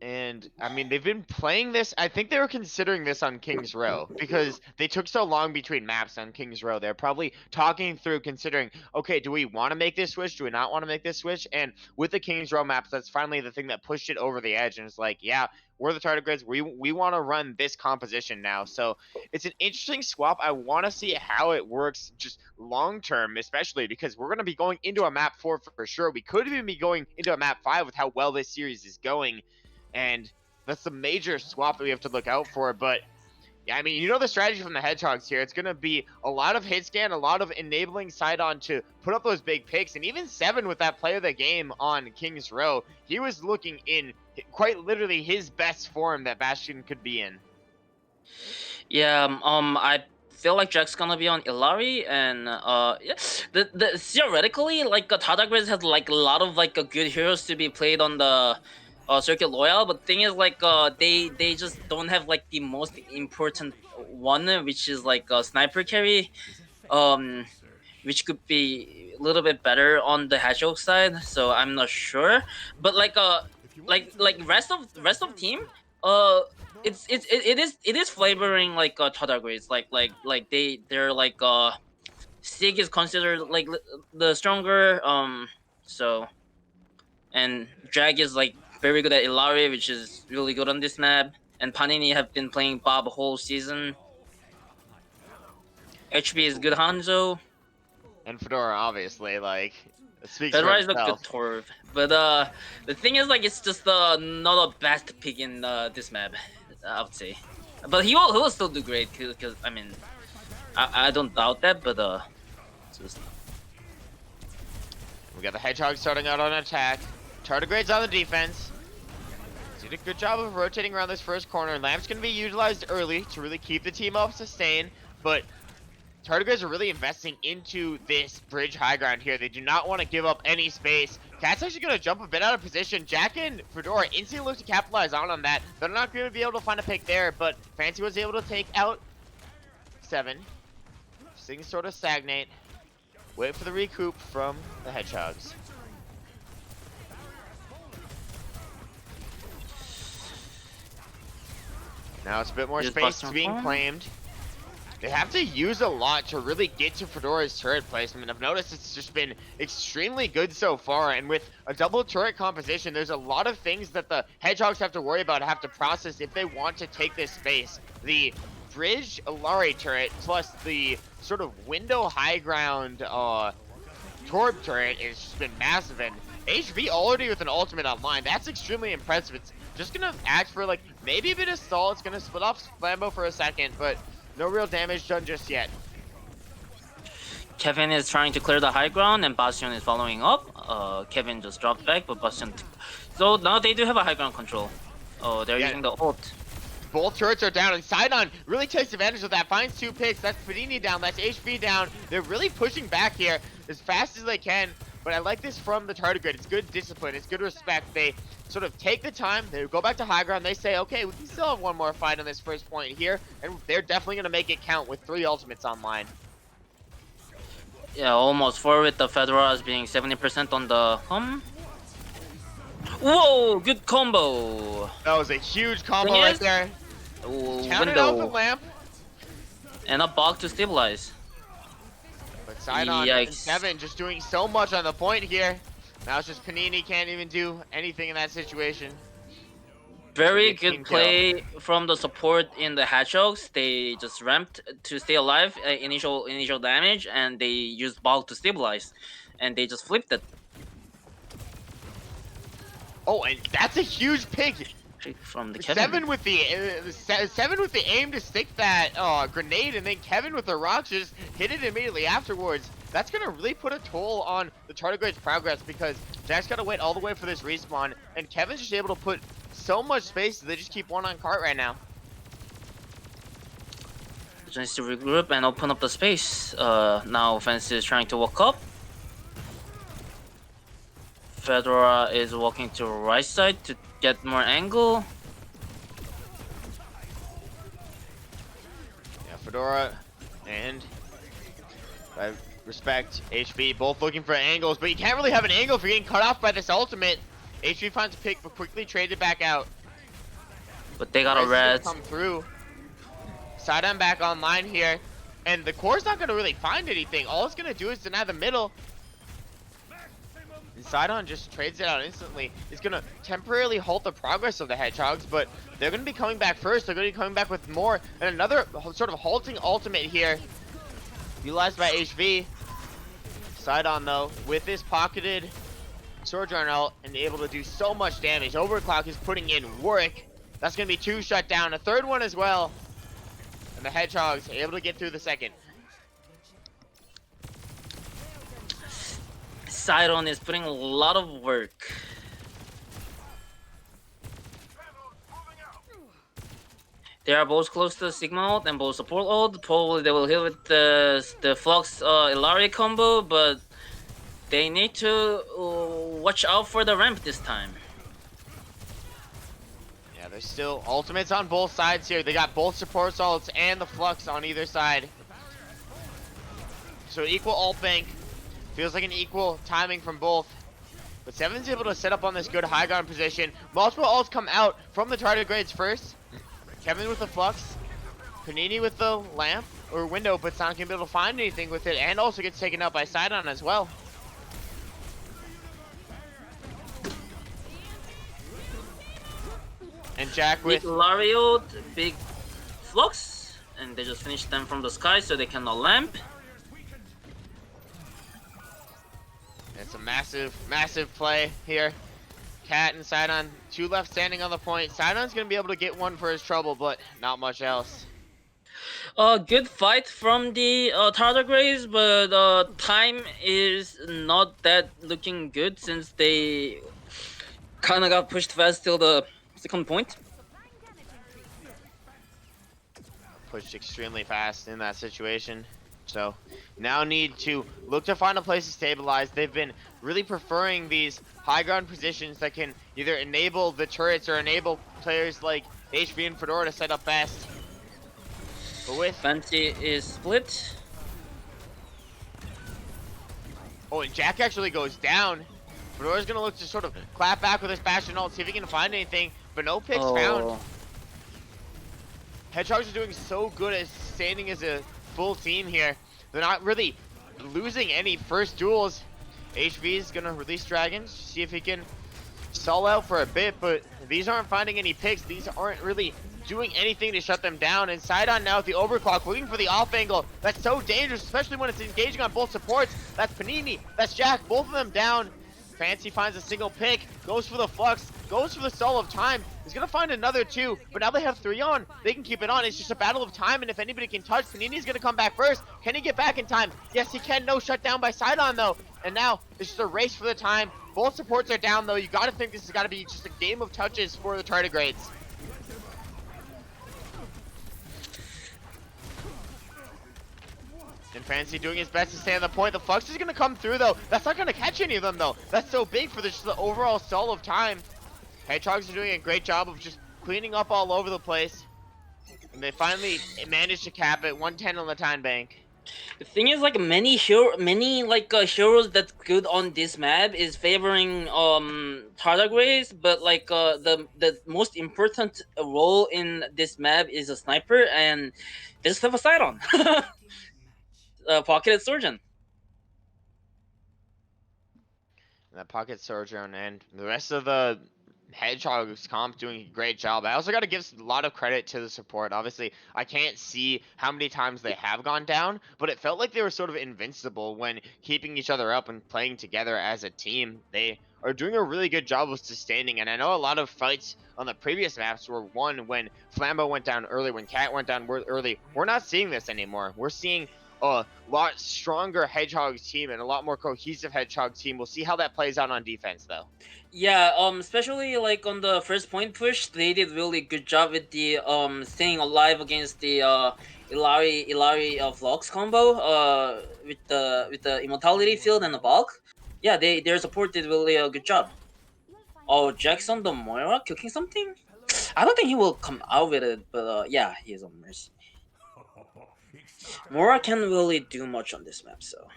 And I mean, they've been playing this. I think they were considering this on King's Row because they took so long between maps on King's Row. They're probably talking through, considering, okay, do we want to make this switch? Do we not want to make this switch? And with the King's Row maps, that's finally the thing that pushed it over the edge. And it's like, yeah, we're the Tardigrades. We want to run this composition now. So it's an interesting swap. I want to see how it works just long term, especially because we're going to be going into a map 4 for sure. We could even be going into a map 5 with how well this series is going. And that's a major swap that we have to look out for. But yeah, I mean, you know the strategy from the Hedgehogs here. It's going to be a lot of hit scan, a lot of enabling Sidon to put up those big picks. And even Seven with that play of the game on King's Row, he was looking in quite literally his best form that Bastion could be in. Yeah, I feel like Jack's gonna be on Illari, and yeah, the theoretically, like Tardigrades has like a lot of like good heroes to be played on the Circuit Loyal, but thing is like they just don't have like the most important one, which is like a sniper carry, um, which could be a little bit better on the Hedgehog side. So I'm not sure, but like rest of team, uh it is flavoring like Tardigrades, like they're like Sig is considered like the stronger, so, and Drag is like very good at Illari, which is really good on this map, and Panini have been playing Bob the whole season. HB is good Hanzo. And Fedora, obviously, like, it speaks for Fedora is a itself. good Torv, but the thing is like it's just not a best pick in this map, I would say. But he will still do great because I mean I don't doubt that, but just... We got the Hedgehog starting out on attack. Tardigrades on the defense. Did a good job of rotating around this first corner. Lamp's going to be utilized early to really keep the team up sustained, but Tardigrades are really investing into this bridge high ground here. They do not want to give up any space. Cat's actually going to jump a bit out of position. Jack and Fedora instantly look to capitalize on that. They're not going to be able to find a pick there, but Fancy was able to take out Seven. Things sort of stagnate. Wait for the recoup from the Hedgehogs. Now it's a bit more Just space busting being form. claimed. They have to use a lot to really get to Fedora's turret placement. I've noticed it's just been extremely good so far, and with a double turret composition, there's a lot of things that the Hedgehogs have to worry about, have to process if they want to take this space. The bridge Illari turret plus the sort of window high ground Torb turret has just been massive, and HB already with an ultimate online. That's extremely impressive. It's just gonna act for like maybe a bit of stall. It's gonna split off Flambo for a second, but no real damage done just yet. Kevin is trying to clear the high ground, and Bastion is following up. Kevin just dropped back, but Bastion... So now they do have a high ground control. Oh, they're using the ult. Both turrets are down, and Sidon really takes advantage of that. Finds 2 picks. That's Panini down. That's HB down. They're really pushing back here as fast as they can. But I like this from the Tardigrade. It's good discipline. It's good respect. They sort of take the time. They go back to high ground. They say, okay, we can still have one more fight on this first point here. And they're definitely going to make it count with 3 ultimates online. Yeah, almost 4 with the Fedoras being 70% on the Whoa, good combo. That was a huge combo Thing right is- there. Ooh, Counted out the window. lamp. And a bug to stabilize. But Sidon and Yikes. Seven just doing so much on the point here. Now it's just Panini can't even do anything in that situation. Very Should be a team good play from the support in the Hedgehogs. They just ramped to stay alive, initial damage, and they used bug to stabilize. And they just flipped it. Oh, and that's a huge pick. From the Kevin. Seven with the aim to stick that grenade, and then Kevin with the rocks just hit it immediately afterwards. That's gonna really put a toll on the Tardigrade's progress because Jack's gotta wait all the way for this respawn, and Kevin's just able to put so much space that they just keep one on cart right now. Just needs to regroup and open up the space. Now Offense is trying to walk up. Fedora is walking to right side to get more angle. Yeah, Fedora and I respect HB, both looking for angles, but you can't really have an angle if you're getting cut off by this ultimate. HB finds a pick, but quickly traded back out. But they got a Rice is gonna red. come through. Sidon back online here. And the core's not gonna really find anything. All it's gonna do is deny the middle. And Sidon just trades it out instantly. It's gonna temporarily halt the progress of the Hedgehogs, but they're gonna be coming back first. They're gonna be coming back with more. And another sort of halting ultimate here. Utilized by HV. Sidon though, with his pocketed Sojourn ult and able to do so much damage. Overclock is putting in work. That's gonna be 2 shut down. A third one as well. And the Hedgehogs able to get through the second. Sidon is putting a lot of work. They are both close to Sigma ult and both support ult. Probably they will hit with the Flux Illari combo, but they need to watch out for the ramp this time. Yeah, there's still ultimates on both sides here. They got both support ults and the Flux on either side. So equal ult bank. Feels like an equal timing from both. But Seven's able to set up on this good high ground position. Multiple ults come out from the Tardigrades first. Kevin with the Flux. Panini with the lamp or window, but it's not gonna be able to find anything with it, and also gets taken out by Sidon as well. And Jack with Big Lario, big Flux, and they just finished them from the sky so they cannot lamp. it's a massive, massive play here. Cat and Sidon, 2 left standing on the point. Sidon's gonna be able to get one for his trouble, but not much else. Good fight from the Tardigrades, but time is not that looking good since they kind of got pushed fast till the second point. Pushed extremely fast in that situation. So now need to look to find a place to stabilize. They've been really preferring these high ground positions that can either enable the turrets or enable players like HV and Fedora to set up best. But with Fancy is split. oh, and Jack actually goes down. Fedora's gonna look to sort of clap back with his Bastion ult, see if he can find anything, but no picks found. Hedgehogs are doing so good at standing as a full team here. They're not really losing any first duels. HV is gonna release Dragons, see if he can stall out for a bit, but these aren't finding any picks. These aren't really doing anything to shut them down. And Sidon now with the overclock, looking for the off angle. That's so dangerous, especially when it's engaging on both supports. That's Panini, that's Jack, both of them down. Fancy finds a single pick, goes for the Flux, goes for the stall of time. He's gonna find another 2, but now they have 3 on. They can keep it on. It's just a battle of time, and if anybody can touch, Panini's gonna come back first. Can he get back in time? Yes, he can. No shutdown by Sidon though. And now it's just a race for the time. Both supports are down though. You gotta think this has gotta be just a game of touches for the Tardigrades. And Fancy doing his best to stay on the point. The Flux is going to come through, though. That's not going to catch any of them, though. That's so big for just the overall stall of time. Hedgehogs are doing a great job of just cleaning up all over the place. And they finally managed to cap it. 110 on the time bank. The thing is, like many heroes that's good on this map is favoring Tardigrades, but like the most important role in this map is a sniper, and they just have a sight on. Pocketed Surgeon. That pocket Sojourn and the rest of the Hedgehogs comp doing a great job. I also got to give a lot of credit to the support. Obviously, I can't see how many times they have gone down, but it felt like they were sort of invincible when keeping each other up and playing together as a team. They are doing a really good job of sustaining, and I know a lot of fights on the previous maps were won when Flambeau went down early, when Cat went down early. We're not seeing this anymore. We're seeing a lot stronger Hedgehogs team and a lot more cohesive Hedgehogs team. We'll see how that plays out on defense, though. Yeah, especially like on the first point push, they did really good job with the staying alive against the Illari Flux combo with the immortality field and the bulk. Yeah, their support did really a good job. Oh, Jackson the Moira cooking something? I don't think he will come out with it, but yeah, he is on Mercy. Moira can't really do much on this map, so.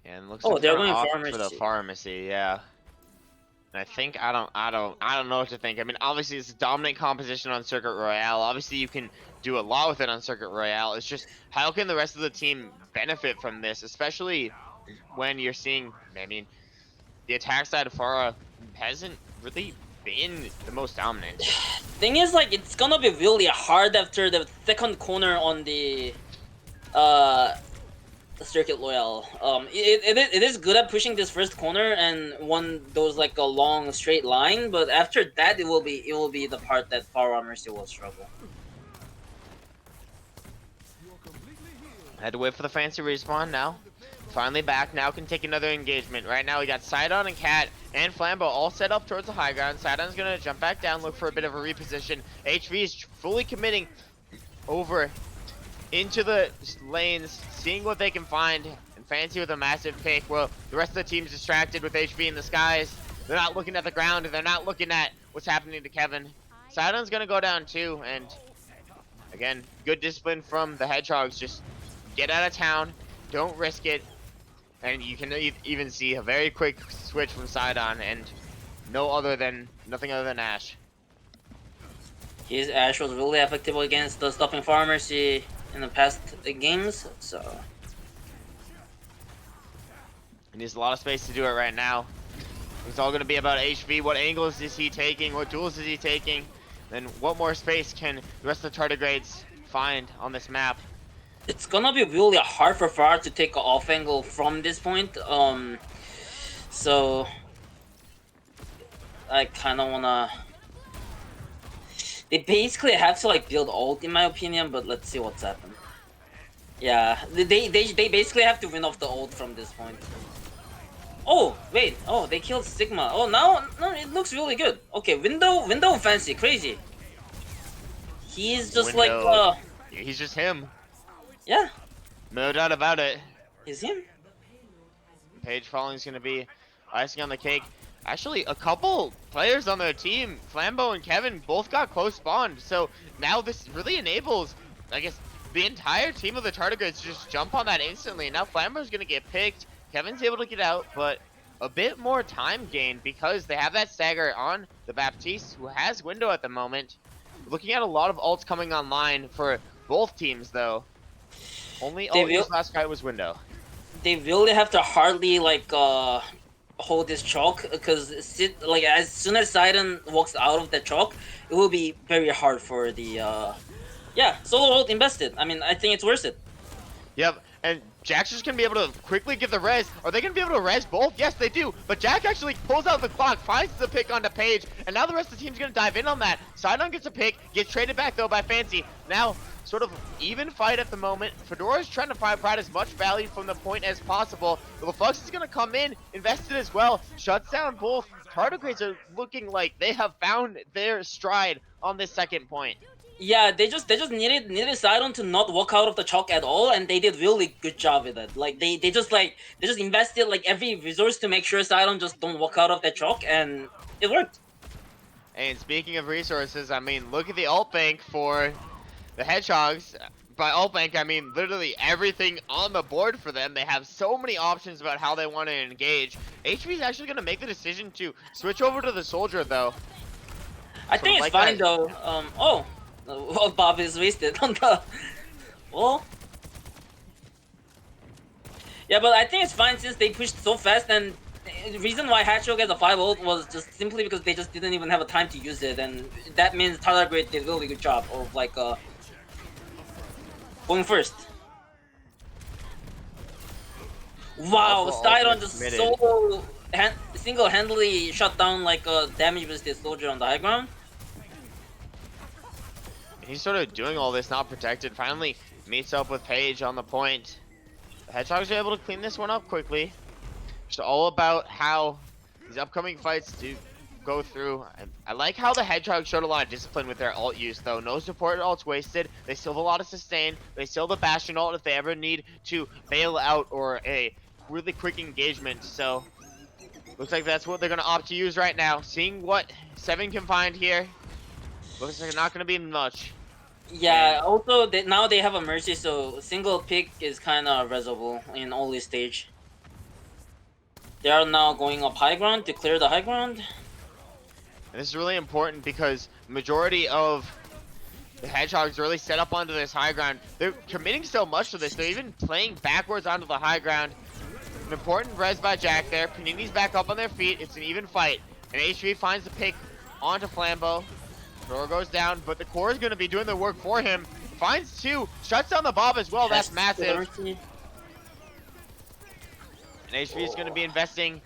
Yeah, and looks Oh, like they're they're going off pharmacy. for the pharmacy, yeah. I think I don't know what to think. I mean, obviously it's a dominant composition on Circuit Royale. Obviously you can do a lot with it on Circuit Royale. It's just how can the rest of the team benefit from this, especially when you're seeing, I mean, the attack side of Farah hasn't really been the most dominant. Thing is, like, it's gonna be really hard after the second corner on the Circuit Royale. It is good at pushing this first corner and one those like a long straight line, but after that it will be the part that Farah Mercy will struggle. Had to wait for the fancy respawn now. Finally back, now can take another engagement. Right now we got Sidon and Cat and Flambeau all set up towards the high ground. Sidon's gonna jump back down, look for a bit of a reposition. HV is fully committing over into the lanes, seeing what they can find, and Fancy with a massive pick. Well, the rest of the team's distracted with HV in the skies. They're not looking at the ground, they're not looking at what's happening to Kevin. Sidon's gonna go down too, and again, good discipline from the Hedgehogs. Just get out of town, don't risk it. And you can even see a very quick switch from Sidon, and nothing other than Ash. His Ash was really effective against the stopping Farah Mercy in the past games, so He needs a lot of space to do it right now. It's all going to be about HV. What angles is he taking? What duels is he taking? Then what more space can the rest of the Tardigrades find on this map? it's gonna be really hard for Farah to take an off angle from this point. So I kind of wanna. They basically have to like build ult in my opinion, but let's see what's happened. Yeah, they basically have to win off the ult from this point. Oh wait, oh they killed Sigma. Oh no, it looks really good. Okay, window fancy, crazy. He's just Window. He's just him. Yeah, No doubt about it. he's him. Page falling is going to be icing on the cake. Actually, a couple players on their team, Flambeau and Kevin, both got close spawned. So now this really enables, I guess, the entire team of the Tardigrades to just jump on that instantly. Now Flambeau's going to get picked. Kevin's able to get out, but a bit more time gained because they have that stagger on the Baptiste, who has window at the moment. Looking at a lot of ults coming online for both teams, though. Only ult used last fight was window. They really have to hardly like hold this chalk because like as soon as Sidon walks out of the chalk, it will be very hard for the yeah, solo ult invested. I mean, I think it's worth it. Yep, and Jack's just gonna be able to quickly get the res. Are they gonna be able to res both? Yes, they do. But Jack actually pulls out the clock, finds the pick onto Page, and now the rest of the team's gonna dive in on that. Sidon gets a pick, gets traded back though by Fancy. Now, sort of even fight at the moment. Fedora's trying to provide as much value from the point as possible. The Flux is gonna come in, invested as well, shuts down both. Tardigrades are looking like they have found their stride on this second point. Yeah, they just needed Sidon to not walk out of the chalk at all, and they did really good job with it. Like they just invested like every resource to make sure Sidon just don't walk out of the chalk, and it worked. And speaking of resources, I mean, look at the ult bank for the Hedgehogs. By ult bank, I mean literally everything on the board for them. They have so many options about how they want to engage. HV is actually going to make the decision to switch over to the soldier, though. I think it's fine though. Oh, Bob is wasted on the. Well. Yeah, but I think it's fine since they pushed so fast, and the reason why Hatchog has a 5 ult was just simply because they just didn't even have a time to use it, and that means Tardigrades did a really good job of like going first. Wow, Sidon just so single-handedly shut down like a damage boosted soldier on the high ground. He's sort of doing all this not protected. Finally meets up with Page on the point. The Hedgehogs are able to clean this one up quickly. It's all about how these upcoming fights do go through. I like how the Hedgehogs showed a lot of discipline with their ult use, though. No support ults wasted. They still have a lot of sustain. They still have the Bastion ult if they ever need to bail out or a really quick engagement. So looks like that's what they're going to opt to use right now. Seeing what Seven can find here. Looks like not going to be much. Yeah, also now they have a Mercy, so single pick is kind of resable in early stage. They are now going up high ground to clear the high ground. And this is really important because majority of the Hedgehogs really set up onto this high ground. They're committing so much to this. They're even playing backwards onto the high ground. An important res by Jack there. Panini's back up on their feet. It's an even fight. And HV finds the pick onto Flambeau. Aurora goes down, but the core is going to be doing the work for him. Finds two. Shuts down the Bob as well. That's massive. And HV is going to be investing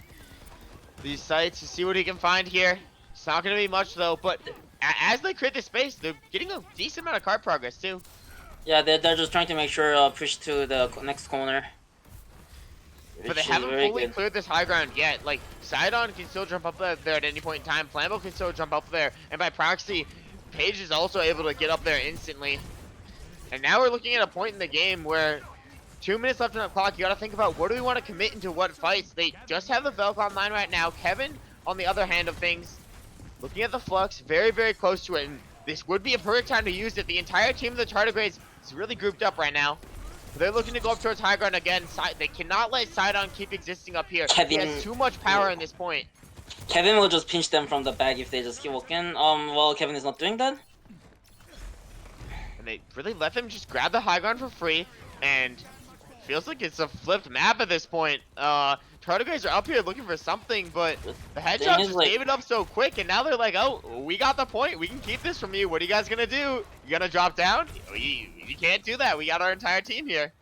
these sites to see what he can find here. It's not going to be much though, but as they create this space, they're getting a decent amount of card progress too. Yeah, they're just trying to make sure push to the next corner. But they haven't fully cleared this high ground yet. Like, Sidon can still jump up there at any point in time. Flambeau can still jump up there. And by proxy, Paige is also able to get up there instantly. And now we're looking at a point in the game where 2 minutes left on the clock. You got to think about what do we want to commit into what fights. They just have the Velk online right now. Kevin, on the other hand of things, looking at the Flux, very, very close to it. And this would be a perfect time to use it. The entire team of the Tardigrades is really grouped up right now. They're looking to go up towards high ground again. They cannot let Sidon keep existing up here. Kevin, he has too much power in this point. Kevin will just pinch them from the back if they just keep walking. Well, Kevin is not doing that. And they really let them just grab the high ground for free. And feels like it's a flipped map at this point. Tardigrades are up here looking for something, but the Hedgehogs just gave it up so quick, and now they're like, oh, we got the point. We can keep this from you. What are you guys going to do? You going to drop down? You can't do that. We got our entire team here.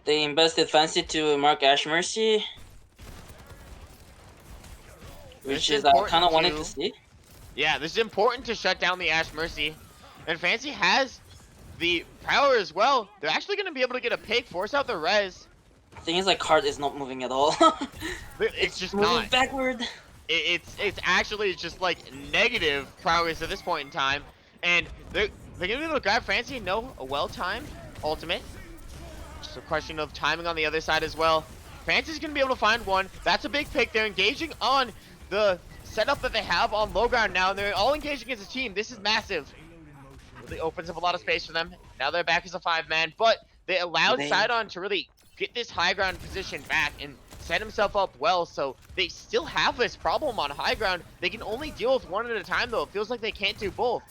They invested fancy to mark Ash Mercy, which is I kind of wanted to see. Yeah, this is important to shut down the Ash Mercy. And Fancy has the power as well. They're actually going to be able to get a pick, force out the res. The thing is, like, card is not moving at all. it's just moving not. Backward. It's actually just like negative progress at this point in time. And they're going to be able to grab Fancy. No, a well-timed ultimate. Just a question of timing on the other side as well. Fancy's going to be able to find one. That's a big pick. They're engaging on the setup that they have on low ground now. And they're all engaging as a team. This is massive. Really opens up a lot of space for them. Now they're back as a 5-man. But they allowed Sidon to really get this high ground position back and set himself up well. So they still have this problem on high ground. They can only deal with one at a time, though. It feels like they can't do both.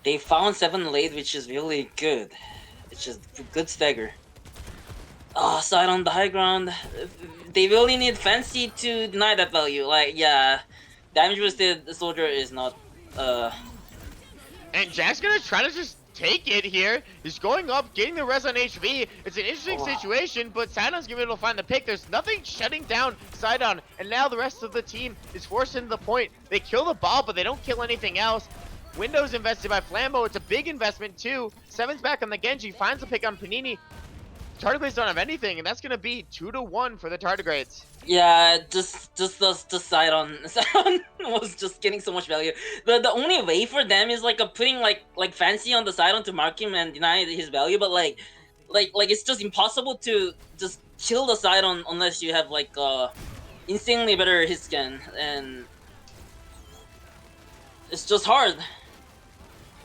They found 7 late, which is really good. It's just a good stagger. Side on the high ground. They really need Fancy to deny that value. Like, yeah, damage boosted soldier is not. And Jack's gonna try to just take it here. He's going up, getting the res on HV. It's an interesting situation, but Sidon's gonna be able to find the pick. There's nothing shutting down Sidon, and now the rest of the team is forced into the point. They kill the ball, but they don't kill anything else. Windows invested by Flambeau. It's a big investment too. Seven's back on the Genji, finds a pick on Panini. Tardigrades don't have anything, and that's gonna be 2-1 for the Tardigrades. Yeah, just Sidon was just getting so much value. The only way for them is like putting like Fancy on the Sidon to mark him and deny his value, but like it's just impossible to just kill the Sidon unless you have like insanely better hit scan, and it's just hard.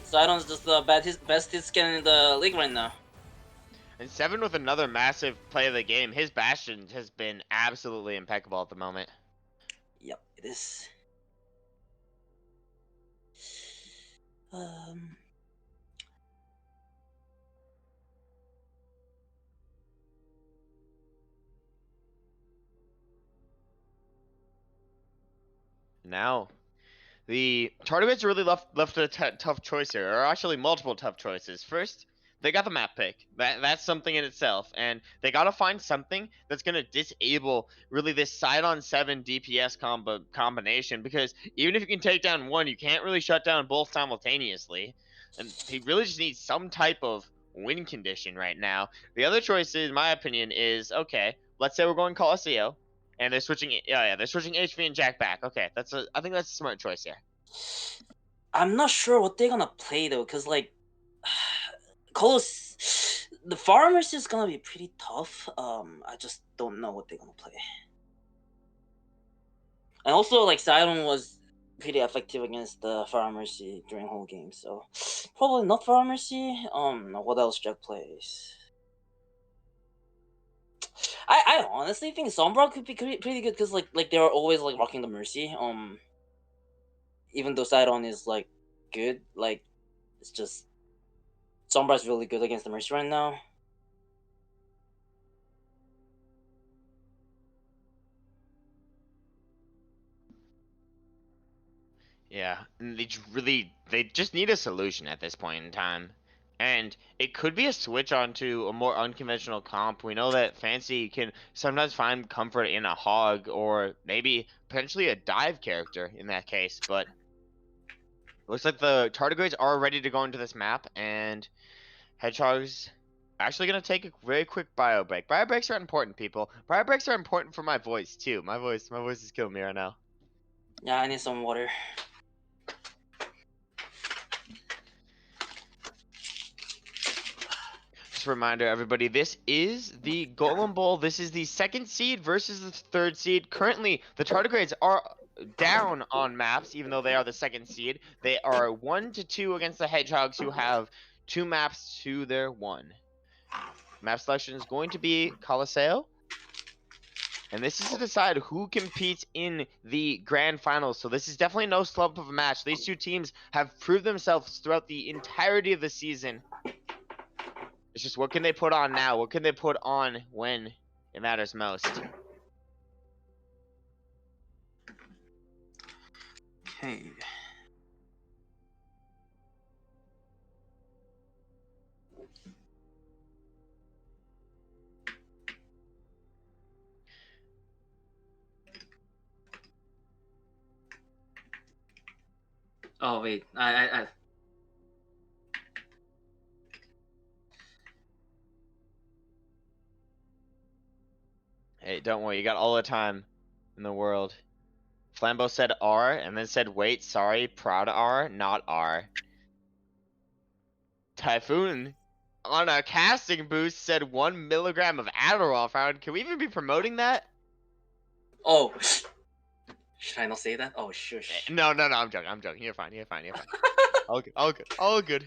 Sidon's just the best hit scan in the league right now. And Seven with another massive play of the game. His Bastion has been absolutely impeccable at the moment. Yep, it is. Now, the Tardigrades really left a tough choice here, or actually multiple tough choices. First, they got the map pick. That's something in itself, and they gotta find something that's gonna disable really this side-on 7 DPS combination, because even if you can take down one, you can't really shut down both simultaneously, and he really just needs some type of win condition right now. The other choice, in my opinion, is okay. Let's say we're going Colosseo, and they're switching. Yeah, they're switching HV and Jack back. Okay, I think that's a smart choice here. I'm not sure what they're gonna play though, cause like. The farmers is gonna be pretty tough. I just don't know what they're gonna play. And also, like, Sidon was pretty effective against the farmers during whole game, so probably not farmers. What else Jack plays? I honestly think Sombra could be pretty good because like they're always like rocking the Mercy. even though Sidon is like good, like it's just Sombra's really good against the Mercy right now. Yeah, and they just need a solution at this point in time. And it could be a switch onto a more unconventional comp. We know that Fancy can sometimes find comfort in a Hog or maybe potentially a dive character in that case, but looks like the Tardigrades are ready to go into this map, and Hedgehog's actually gonna take a very quick bio break. Bio breaks are important, people. Bio breaks are important for my voice too. My voice is killing me right now. Yeah, I need some water. Just a reminder, everybody, this is the Golem Bowl. This is the second seed versus the third seed. Currently, the Tardigrades are down on maps, even though they are the second seed. They are 1-2 against the Hedgehogs, who have 2 maps to their 1. Map selection is going to be Coliseo. And this is to decide who competes in the grand finals. So this is definitely no slump of a match. These two teams have proved themselves throughout the entirety of the season. It's just what can they put on now? What can they put on when it matters most? Okay. Oh wait, I Hey, don't worry, you got all the time in the world. Flambeau said R and then said wait, sorry, proud R, not R. Typhoon on a casting boost said 1 milligram of Adderall found. Can we even be promoting that? Oh, should I not say that? Oh, shush. No, I'm joking. You're fine. All good.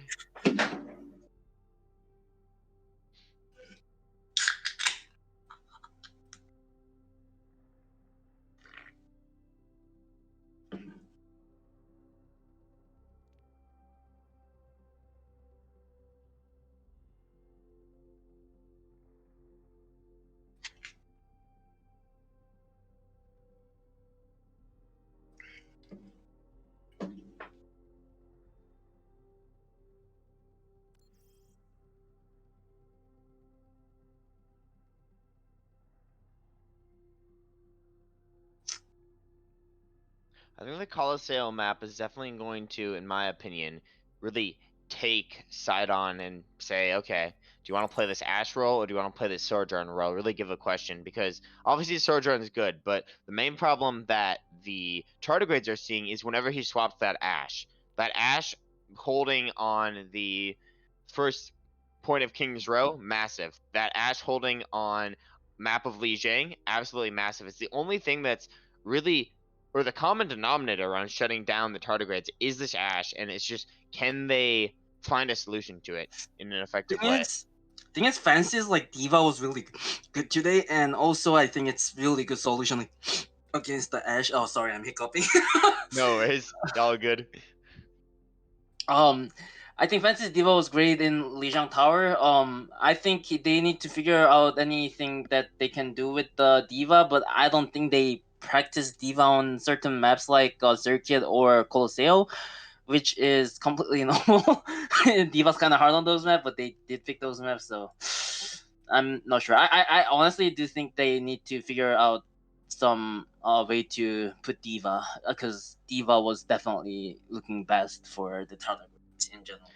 I think the Coliseo map is definitely going to, in my opinion, really take Sidon and say, okay, do you want to play this Ash role or do you want to play this Sojourn role? Really give a question, because obviously Sojourn is good, but the main problem that the Tardigrades are seeing is whenever he swaps that Ash holding on the first point of King's Row, massive. That Ash holding on map of Lijiang, absolutely massive. It's the only thing that's really, or the common denominator on shutting down the Tardigrades is this Ash, and it's just, can they find a solution to it in an effective way? Thing is, Fancy's like Diva was really good today, and also I think it's really good solution like, against the Ash. Oh, sorry, I'm hiccuping. No, it's all good. I think Fancy's Diva was great in Lijiang Tower. I think they need to figure out anything that they can do with the Diva, but I don't think they practice Diva on certain maps like Circuit or Colosseo, which is completely normal. Diva's kind of hard on those maps, but they did pick those maps, so I'm not sure. I honestly do think they need to figure out some way to put Diva, because Diva was definitely looking best for the tournament in general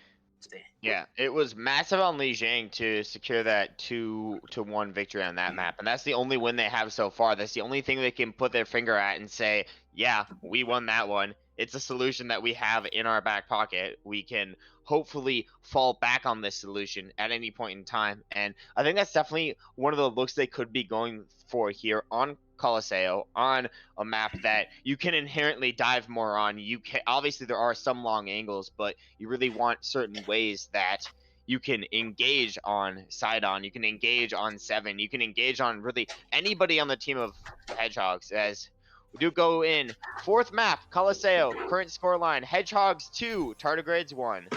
today. Yeah, it was massive on Lijiang to secure that 2-1 victory on that map, and that's the only win they have so far. That's the only thing they can put their finger at and say, yeah, we won that one. It's a solution that we have in our back pocket. We can hopefully fall back on this solution at any point in time, and I think that's definitely one of the looks they could be going for here on Coliseo, on a map that you can inherently dive more on. You can, obviously there are some long angles, but you really want certain ways that you can engage on Sidon, you can engage on 7, you can engage on really anybody on the team of Hedgehogs, as We do go in. Fourth map, Coliseo. Current scoreline, Hedgehogs 2, Tardigrades 1.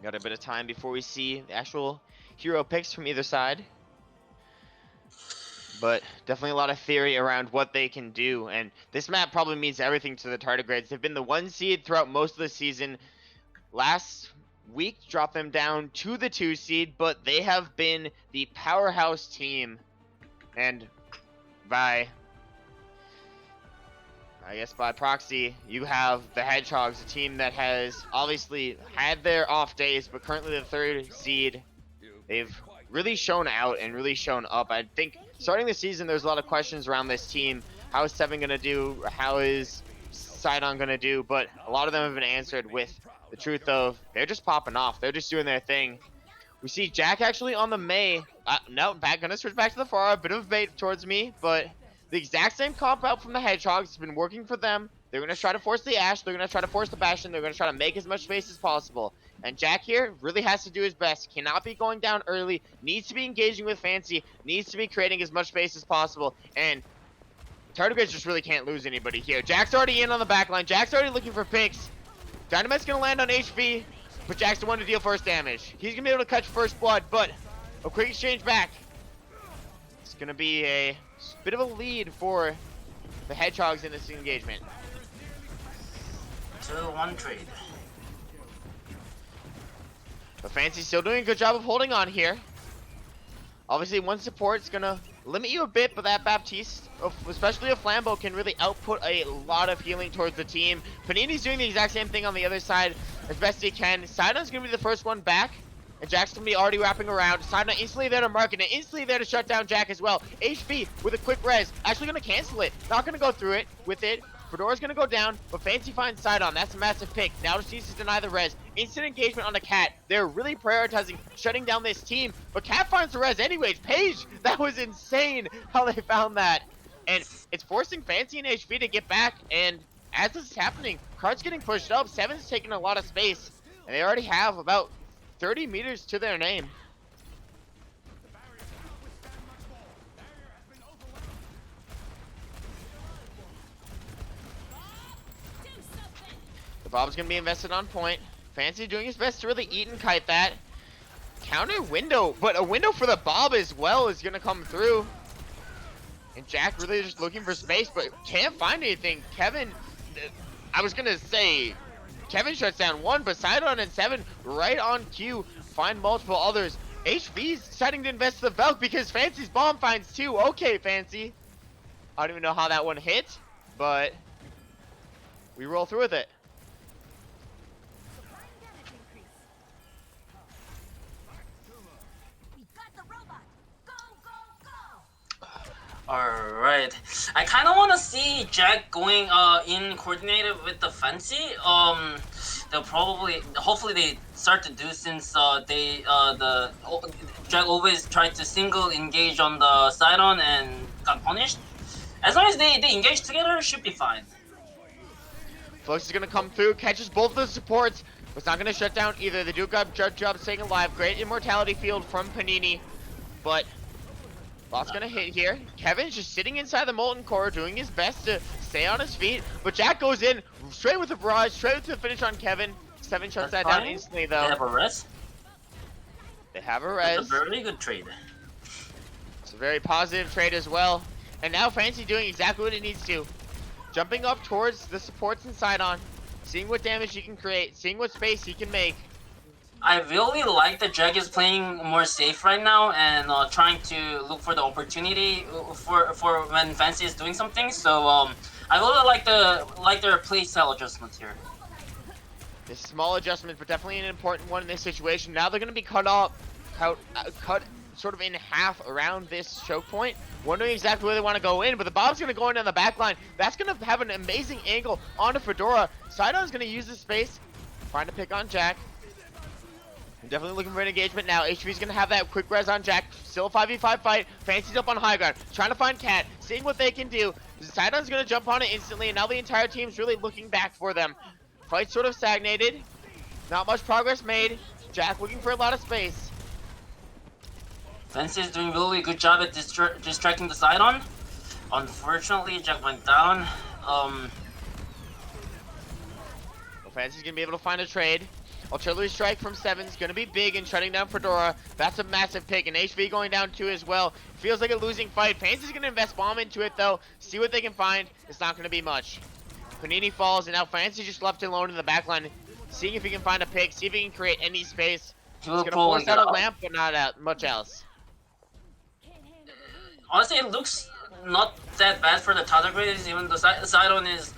Got a bit of time before we see the actual hero picks from either side. But definitely a lot of theory around what they can do. And this map probably means everything to the Tardigrades. They've been the 1 seed throughout most of the season. Last week dropped them down to the 2 seed, but they have been the powerhouse team. And by proxy, you have the Hedgehogs, a team that has obviously had their off days, but currently the 3rd seed. They've really shown out and really shown up. I think starting the season, there's a lot of questions around this team. How is Seven going to do? How is Sidon going to do? But a lot of them have been answered with the truth of they're just popping off. They're just doing their thing. We see Jack actually on the Mei. No, gonna switch back to the Pharah. A bit of a bait towards me, but the exact same comp out from the Hedgehogs has been working for them. They're going to try to force the Ashe. They're going to try to force the Bastion. They're going to try to make as much space as possible. And Jack here really has to do his best. Cannot be going down early. Needs to be engaging with Fancy. Needs to be creating as much space as possible. And Tardigrades just really can't lose anybody here. Jack's already in on the backline. Jack's already looking for picks. Dynamite's going to land on HV, but Jack's the one to deal first damage. He's going to be able to catch first blood, but a quick exchange back. It's going to be a bit of a lead for the Hedgehogs in this engagement. 2-1 trade. But Fancy's still doing a good job of holding on here. Obviously, one support's gonna limit you a bit, but that Baptiste, especially a Flambeau, can really output a lot of healing towards the team. Panini's doing the exact same thing on the other side as best he can. Sidon's gonna be the first one back, and Jack's gonna be already wrapping around. Sidon instantly there to mark it, and instantly there to shut down Jack as well. HV with a quick res, actually gonna cancel it. Not gonna go through it with it. Fedora's gonna go down, but Fancy finds Sidon. That's a massive pick. Now just needs to deny the res. Instant engagement on the Cat. They're really prioritizing shutting down this team, but Cat finds the res anyways. Paige, that was insane how they found that. And it's forcing Fancy and HV to get back, and as this is happening, Card's getting pushed up. Seven's taking a lot of space, and they already have about 30 meters to their name. The Bob's gonna be invested on point. Fancy doing his best to really eat and kite that. Counter window, but a window for the Bob as well is gonna come through. And Jack really just looking for space, but can't find anything. Kevin, I was gonna say, Kevin shuts down one, but Sidon and Seven right on cue find multiple others. HV's deciding to invest the Valk because Fancy's bomb finds two. Okay, Fancy. I don't even know how that one hit, but we roll through with it. Alright. I kind of want to see Jack going in coordinated with the Fancy. They'll probably, hopefully they start to do, since Jack always tried to single engage on the Sidon and got punished. As long as they engage together, it should be fine. Flux is going to come through, catches both of the supports, but it's not going to shut down either. They do a good job staying alive. Great immortality field from Panini, but Lot's gonna hit here. Kevin's just sitting inside the Molten Core, doing his best to stay on his feet. But Jack goes in, straight with a barrage, straight to the finish on Kevin. Seven shuts that down instantly, though. They have a res? They have a res. It's a very good trade. It's a very positive trade as well. And now Fancy doing exactly what it needs to. Jumping up towards the supports and Sidon, seeing what damage he can create, seeing what space he can make. I really like that Jack is playing more safe right now and trying to look for the opportunity for when Fancy is doing something. So I really like their play style adjustments here. This small adjustment, but definitely an important one in this situation. Now they're going to be cut sort of in half around this choke point, wondering exactly where they want to go in. But the Bob's going to go in on the back line. That's going to have an amazing angle onto Fedora. Sidon's going to use this space, find a pick on Jack. I'm definitely looking for an engagement now. HV's gonna have that quick res on Jack. Still a 5v5 fight. Fancy's up on high ground, trying to find Cat, seeing what they can do. Sidon's gonna jump on it instantly, and now the entire team's really looking back for them. Fight sort of stagnated. Not much progress made. Jack looking for a lot of space. Fancy is doing really good job at distracting the Sidon. Unfortunately, Jack went down. Well, Fancy's gonna be able to find a trade. Artillery strike from 7 is gonna be big in shutting down Fedora. That's a massive pick, and HV going down 2 as well. Feels like a losing fight. Fancy's gonna invest bomb into it though. See what they can find. It's not gonna be much. Panini falls, and now Fancy just left alone in the backline, seeing if he can find a pick, see if he can create any space. He's gonna force out a lamp, but not out much else. Honestly, it looks not that bad for the Tardigrades, even though Sidon is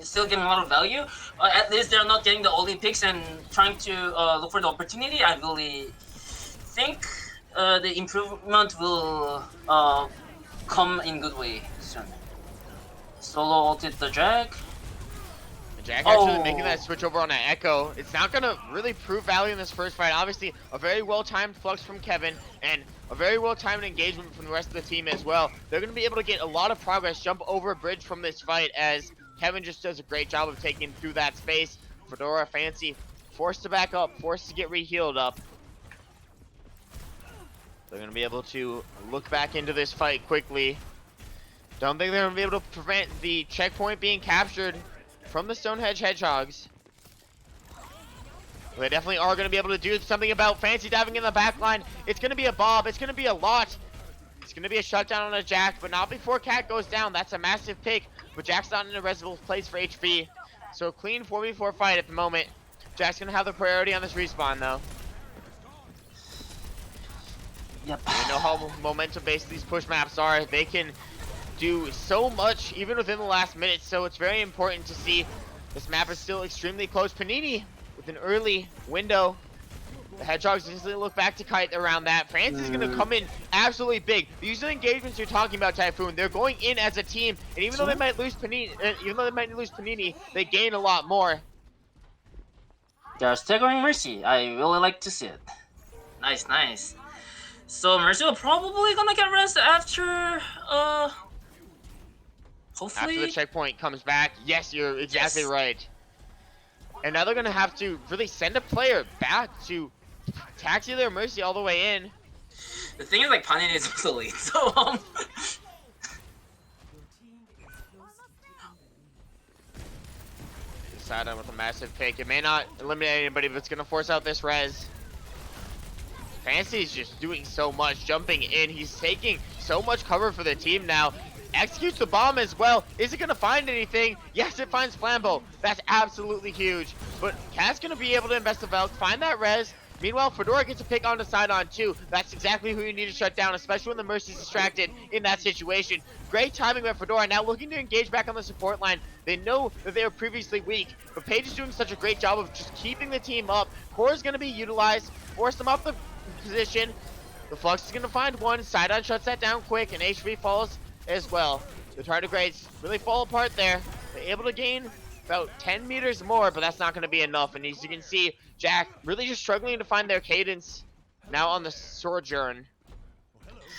still getting a lot of value. At least they're not getting the early picks and trying to look for the opportunity. I really think the improvement will come in good way soon. Solo ulted the Jack. Jack actually making that switch over on that Echo. It's not going to really prove value in this first fight. Obviously, a very well-timed flux from Kevin and a very well-timed engagement from the rest of the team as well. They're going to be able to get a lot of progress, jump over a bridge from this fight as Kevin just does a great job of taking through that space. Fedora, Fancy, forced to back up, forced to get re-healed up. They're going to be able to look back into this fight quickly. Don't think they're going to be able to prevent the checkpoint being captured from the Stonehenge Hedgehogs. They definitely are going to be able to do something about Fancy diving in the back line. It's going to be a Bob. It's going to be a lot. It's going to be a shutdown on a Jack, but not before Cat goes down. That's a massive pick, but Jack's not in a reasonable place for HV. So a clean 4v4 fight at the moment. Jack's going to have the priority on this respawn, though. Yep. You know how momentum-based these push maps are. They can do so much even within the last minute, so it's very important to see this map is still extremely close. Panini with an early window. The Hedgehogs instantly look back to kite around that. Francis is going to come in absolutely big. These are the engagements you're talking about, Typhoon. They're going in as a team, and even though they might lose Panini, they gain a lot more. They're staggering Mercy. I really like to see it. Nice, nice. So Mercy will probably gonna get rest after hopefully After the checkpoint comes back. Yes, you're exactly right. And now they're gonna have to really send a player back to taxi their Mercy all the way in. The thing is, like, Panini is also late, so Sidon with a massive pick. It may not eliminate anybody, but it's gonna force out this res. Fancy's just doing so much, jumping in. He's taking so much cover for the team now. Executes the bomb as well. Is it gonna find anything? Yes, it finds Flambeau. That's absolutely huge. But Cat's gonna be able to invest the Valk, find that res. Meanwhile, Fedora gets a pick on the Sidon too. That's exactly who you need to shut down, especially when the Mercy's distracted in that situation. Great timing by Fedora, now looking to engage back on the support line. They know that they were previously weak, but Paige is doing such a great job of just keeping the team up. Core is gonna be utilized, force them off the position. The Flux is gonna find one. Sidon shuts that down quick, and HV falls as well. The Tardigrades really fall apart there. They're able to gain about 10 meters more, but that's not going to be enough. And as you can see, Jack really just struggling to find their cadence now on the Sojourn.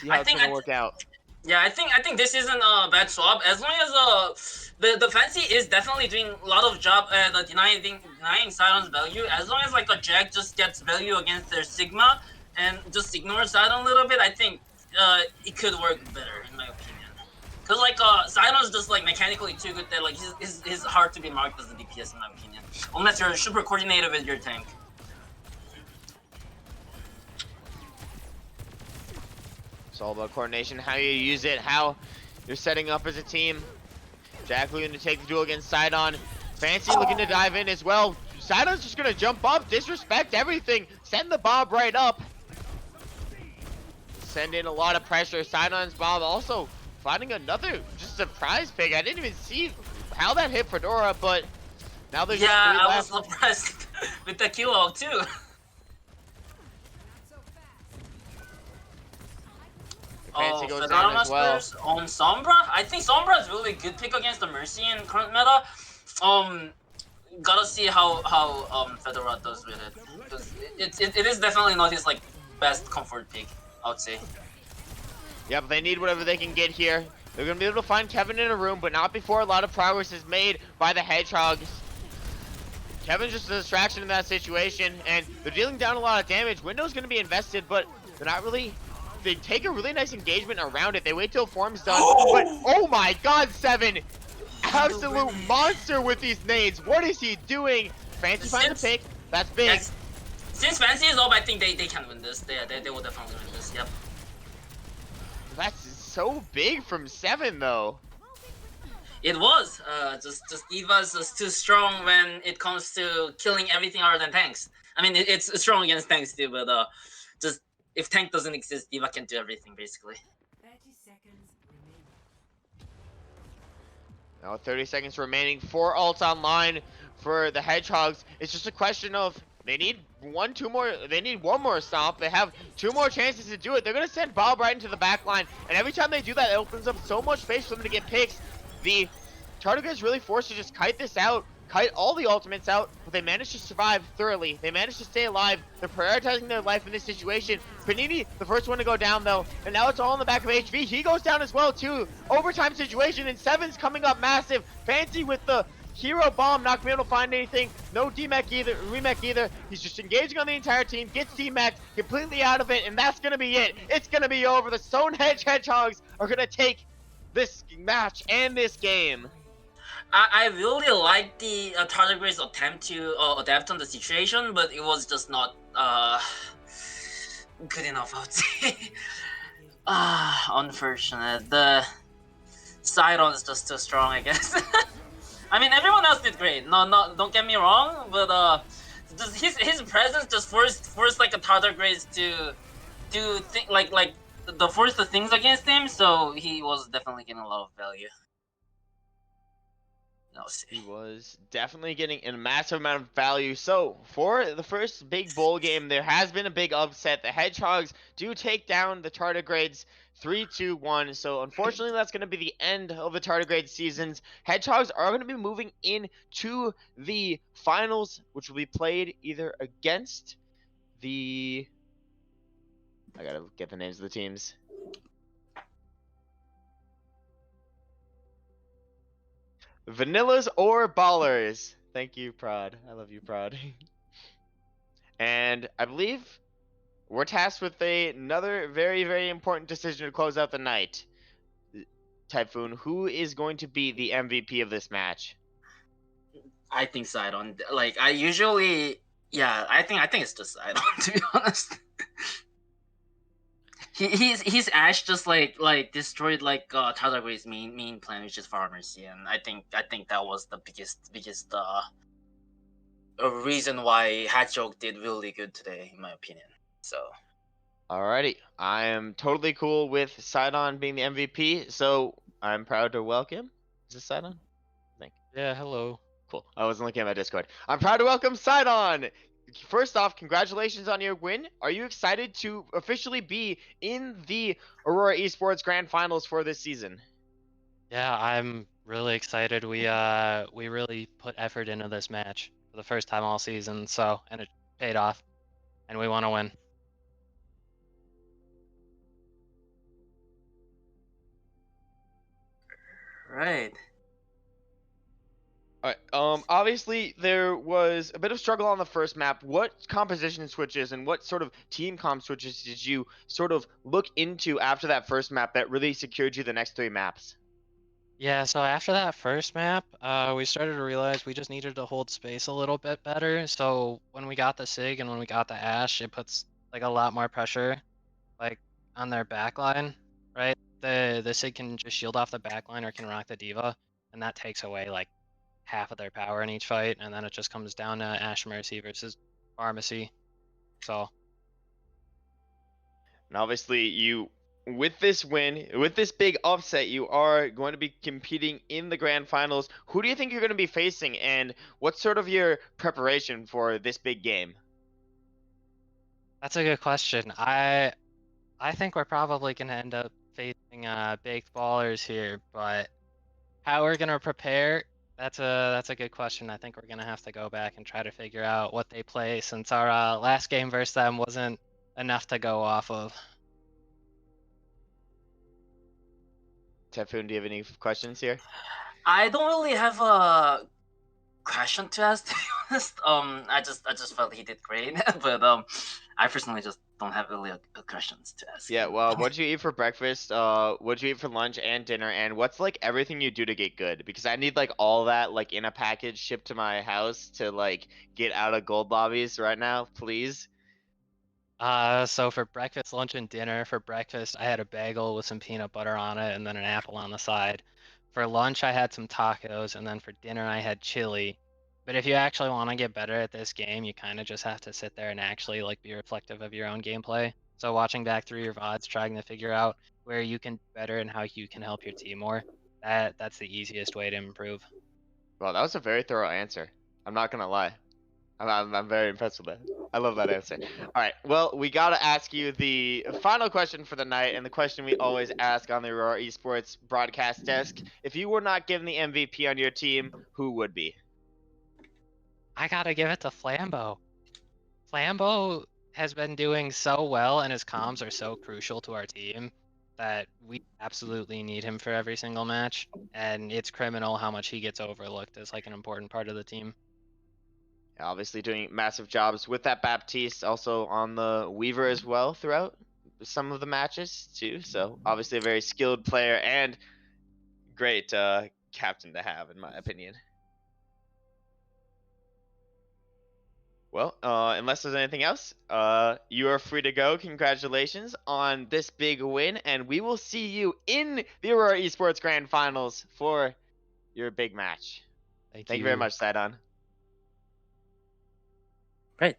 See how it's going to work out. Yeah, I think this isn't a bad swap. As long as the Fancy is definitely doing a lot of job at denying Sidon's value. As long as like a Jack just gets value against their Sigma and just ignores Sidon a little bit, I think it could work better in my opinion. Cause like Sidon's just like mechanically too good that like he's hard to be marked as a DPS in my opinion, unless you're super coordinated with your tank. It's all about coordination, how you use it, how you're setting up as a team. Jack looking to take the duel against Sidon. Fancy looking to dive in as well. Sidon's just gonna jump up, disrespect everything, send the bomb right up. Send in a lot of pressure. Sidon's bomb also finding another just surprise pick. I didn't even see how that hit Fedora, but now there's I was surprised with the kill hog too. Fancy goes down as well. On Sombra? I think Sombra is really good pick against the Mercy in current meta. Gotta see how Fedora does with it. Because it is definitely not his like best comfort pick, I would say. Yep, they need whatever they can get here. They're going to be able to find Kevin in a room, but not before a lot of progress is made by the Hedgehogs. Kevin's just a distraction in that situation, and they're dealing down a lot of damage. Window's going to be invested, but they're not really. They take a really nice engagement around it. They wait till form's done, but oh my god, Seven! Absolute monster with these nades. What is he doing? Fancy finds a pick. That's big. Yes. Since Fancy is up, I think they can win this. They will definitely win this. Yep. That's so big from Seven, though. It was. Just Eva's just too strong when it comes to killing everything other than tanks. I mean, it's strong against tanks too, but just if tank doesn't exist, Eva can do everything basically. 30 seconds remaining. Now 30 seconds remaining. 4 ults online for the Hedgehogs. It's just a question of they need one more stomp. They have 2 more chances to do it. They're gonna send Bob right into the back line, and every time they do that, it opens up so much space for them to get picks. The Tardigrades really forced to just kite this out, kite all the ultimates out, but they managed to survive thoroughly. They managed to stay alive. They're prioritizing their life in this situation. Panini, the first one to go down though, and now it's all in the back of HV. He goes down as well too. Overtime situation, and Seven's coming up massive. Fancy with the hero bomb, not gonna be able to find anything. No remech either. He's just engaging on the entire team, gets DMAC completely out of it, and that's gonna be it. It's gonna be over. The Stonehenge Hedgehogs are gonna take this match and this game. I really like the Tardigrades attempt to adapt on the situation, but it was just not good enough, I would say. Unfortunate. The Sidon is just too strong, I guess. I mean, everyone else did great. No, don't get me wrong, but just his presence just forced like a Tardigrades to do force the things against him. So he was definitely getting a lot of value. He was definitely getting a massive amount of value. So, for the first big bowl game, there has been a big upset. The Hedgehogs do take down the Tardigrades 3-2-1. So, unfortunately, that's going to be the end of the Tardigrades seasons. Hedgehogs are going to be moving into the finals, which will be played either against the... I gotta get the names of the teams. Vanillas or Ballers. Thank you, Prod. I love you, Prod. And I believe we're tasked with another very, very important decision to close out the night. Typhoon, who is going to be the MVP of this match? I think Sidon. Like I usually, I think it's just Sidon to be honest. He's Ash just like destroyed like Tardigrade's main plan, which is Pharmacy, and I think that was the biggest reason why Hedgehog did really good today, in my opinion. So. Alrighty, I am totally cool with Sidon being the MVP, so I'm proud to welcome. Is this Sidon? I think. Yeah, hello. Cool. I wasn't looking at my Discord. I'm proud to welcome Sidon. First off, congratulations on your win. Are you excited to officially be in the Aurora Esports Grand Finals for this season? Yeah, I'm really excited. We really put effort into this match for the first time all season, and it paid off, and we want to win. Right. Alright, obviously there was a bit of struggle on the first map. What composition switches and what sort of team comp switches did you sort of look into after that first map that really secured you the next 3 maps? Yeah, so after that first map, we started to realize we just needed to hold space a little bit better. So when we got the Sig and when we got the Ashe, it puts like a lot more pressure like on their backline, right? The Sig can just shield off the backline or can rock the D.Va, and that takes away like half of their power in each fight, and then it just comes down to Ashe Mercy versus Pharmacy. So. And obviously with this win, with this big upset, you are going to be competing in the grand finals. Who do you think you're going to be facing, and what's sort of your preparation for this big game? That's a good question. I think we're probably going to end up facing baked ballers here, but how we're going to prepare, that's a good question. I think we're going to have to go back and try to figure out what they play, since our last game versus them wasn't enough to go off of. Typhoon, do you have any questions here? I don't really have a question to ask, to be honest. I just felt he did great, but I personally just don't have really a questions to ask. Yeah, well, what'd you eat for breakfast? What'd you eat for lunch and dinner? And what's like everything you do to get good? Because I need like all that like in a package shipped to my house to like get out of gold lobbies right now, please. So for breakfast, lunch, and dinner, for breakfast, I had a bagel with some peanut butter on it and then an apple on the side. For lunch, I had some tacos, and then for dinner, I had chili. But if you actually want to get better at this game, you kind of just have to sit there and actually like be reflective of your own gameplay. So watching back through your VODs, trying to figure out where you can better and how you can help your team more. That's the easiest way to improve. Well, that was a very thorough answer. I'm not gonna lie. I'm very impressed with that. I love that answer. All right. Well, we got to ask you the final question for the night, and the question we always ask on the Aurora Esports broadcast desk. If you were not given the MVP on your team, who would be? I gotta give it to Flambeau. Flambeau has been doing so well, and his comms are so crucial to our team that we absolutely need him for every single match. And it's criminal how much he gets overlooked as like an important part of the team. Obviously doing massive jobs with that Baptiste, also on the Weaver as well throughout some of the matches too. So obviously a very skilled player and great captain to have, in my opinion. Well, unless there's anything else, you are free to go. Congratulations on this big win, and we will see you in the Aurora Esports Grand Finals for your big match. Thank you very much, Sidon. Great.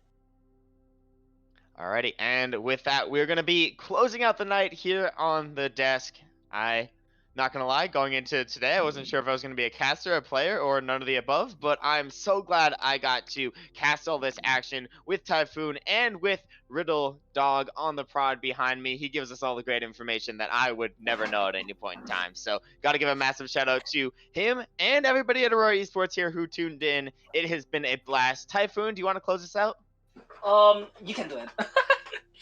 Alrighty, and with that, we're gonna be closing out the night here on the desk. Not gonna lie, going into today, I wasn't sure if I was gonna be a caster, a player, or none of the above, but I'm so glad I got to cast all this action with Typhoon and with RiddleDog on the prod behind me. He gives us all the great information that I would never know at any point in time. So, gotta give a massive shout out to him and everybody at Aurora Esports here who tuned in. It has been a blast. Typhoon, do you want to close us out? You can do it.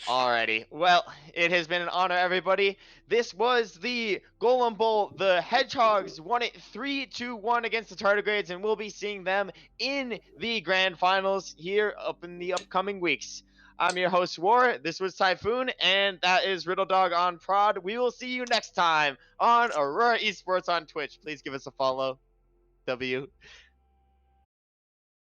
Alrighty. Well, it has been an honor, everybody. This was the Golem Bowl. The Hedgehogs won it 3-1 against the Tardigrades, and we'll be seeing them in the grand finals here up in the upcoming weeks. I'm your host, War. This was Typhoon, and that is RiddleDog on prod. We will see you next time on Aurora Esports on Twitch. Please give us a follow. W.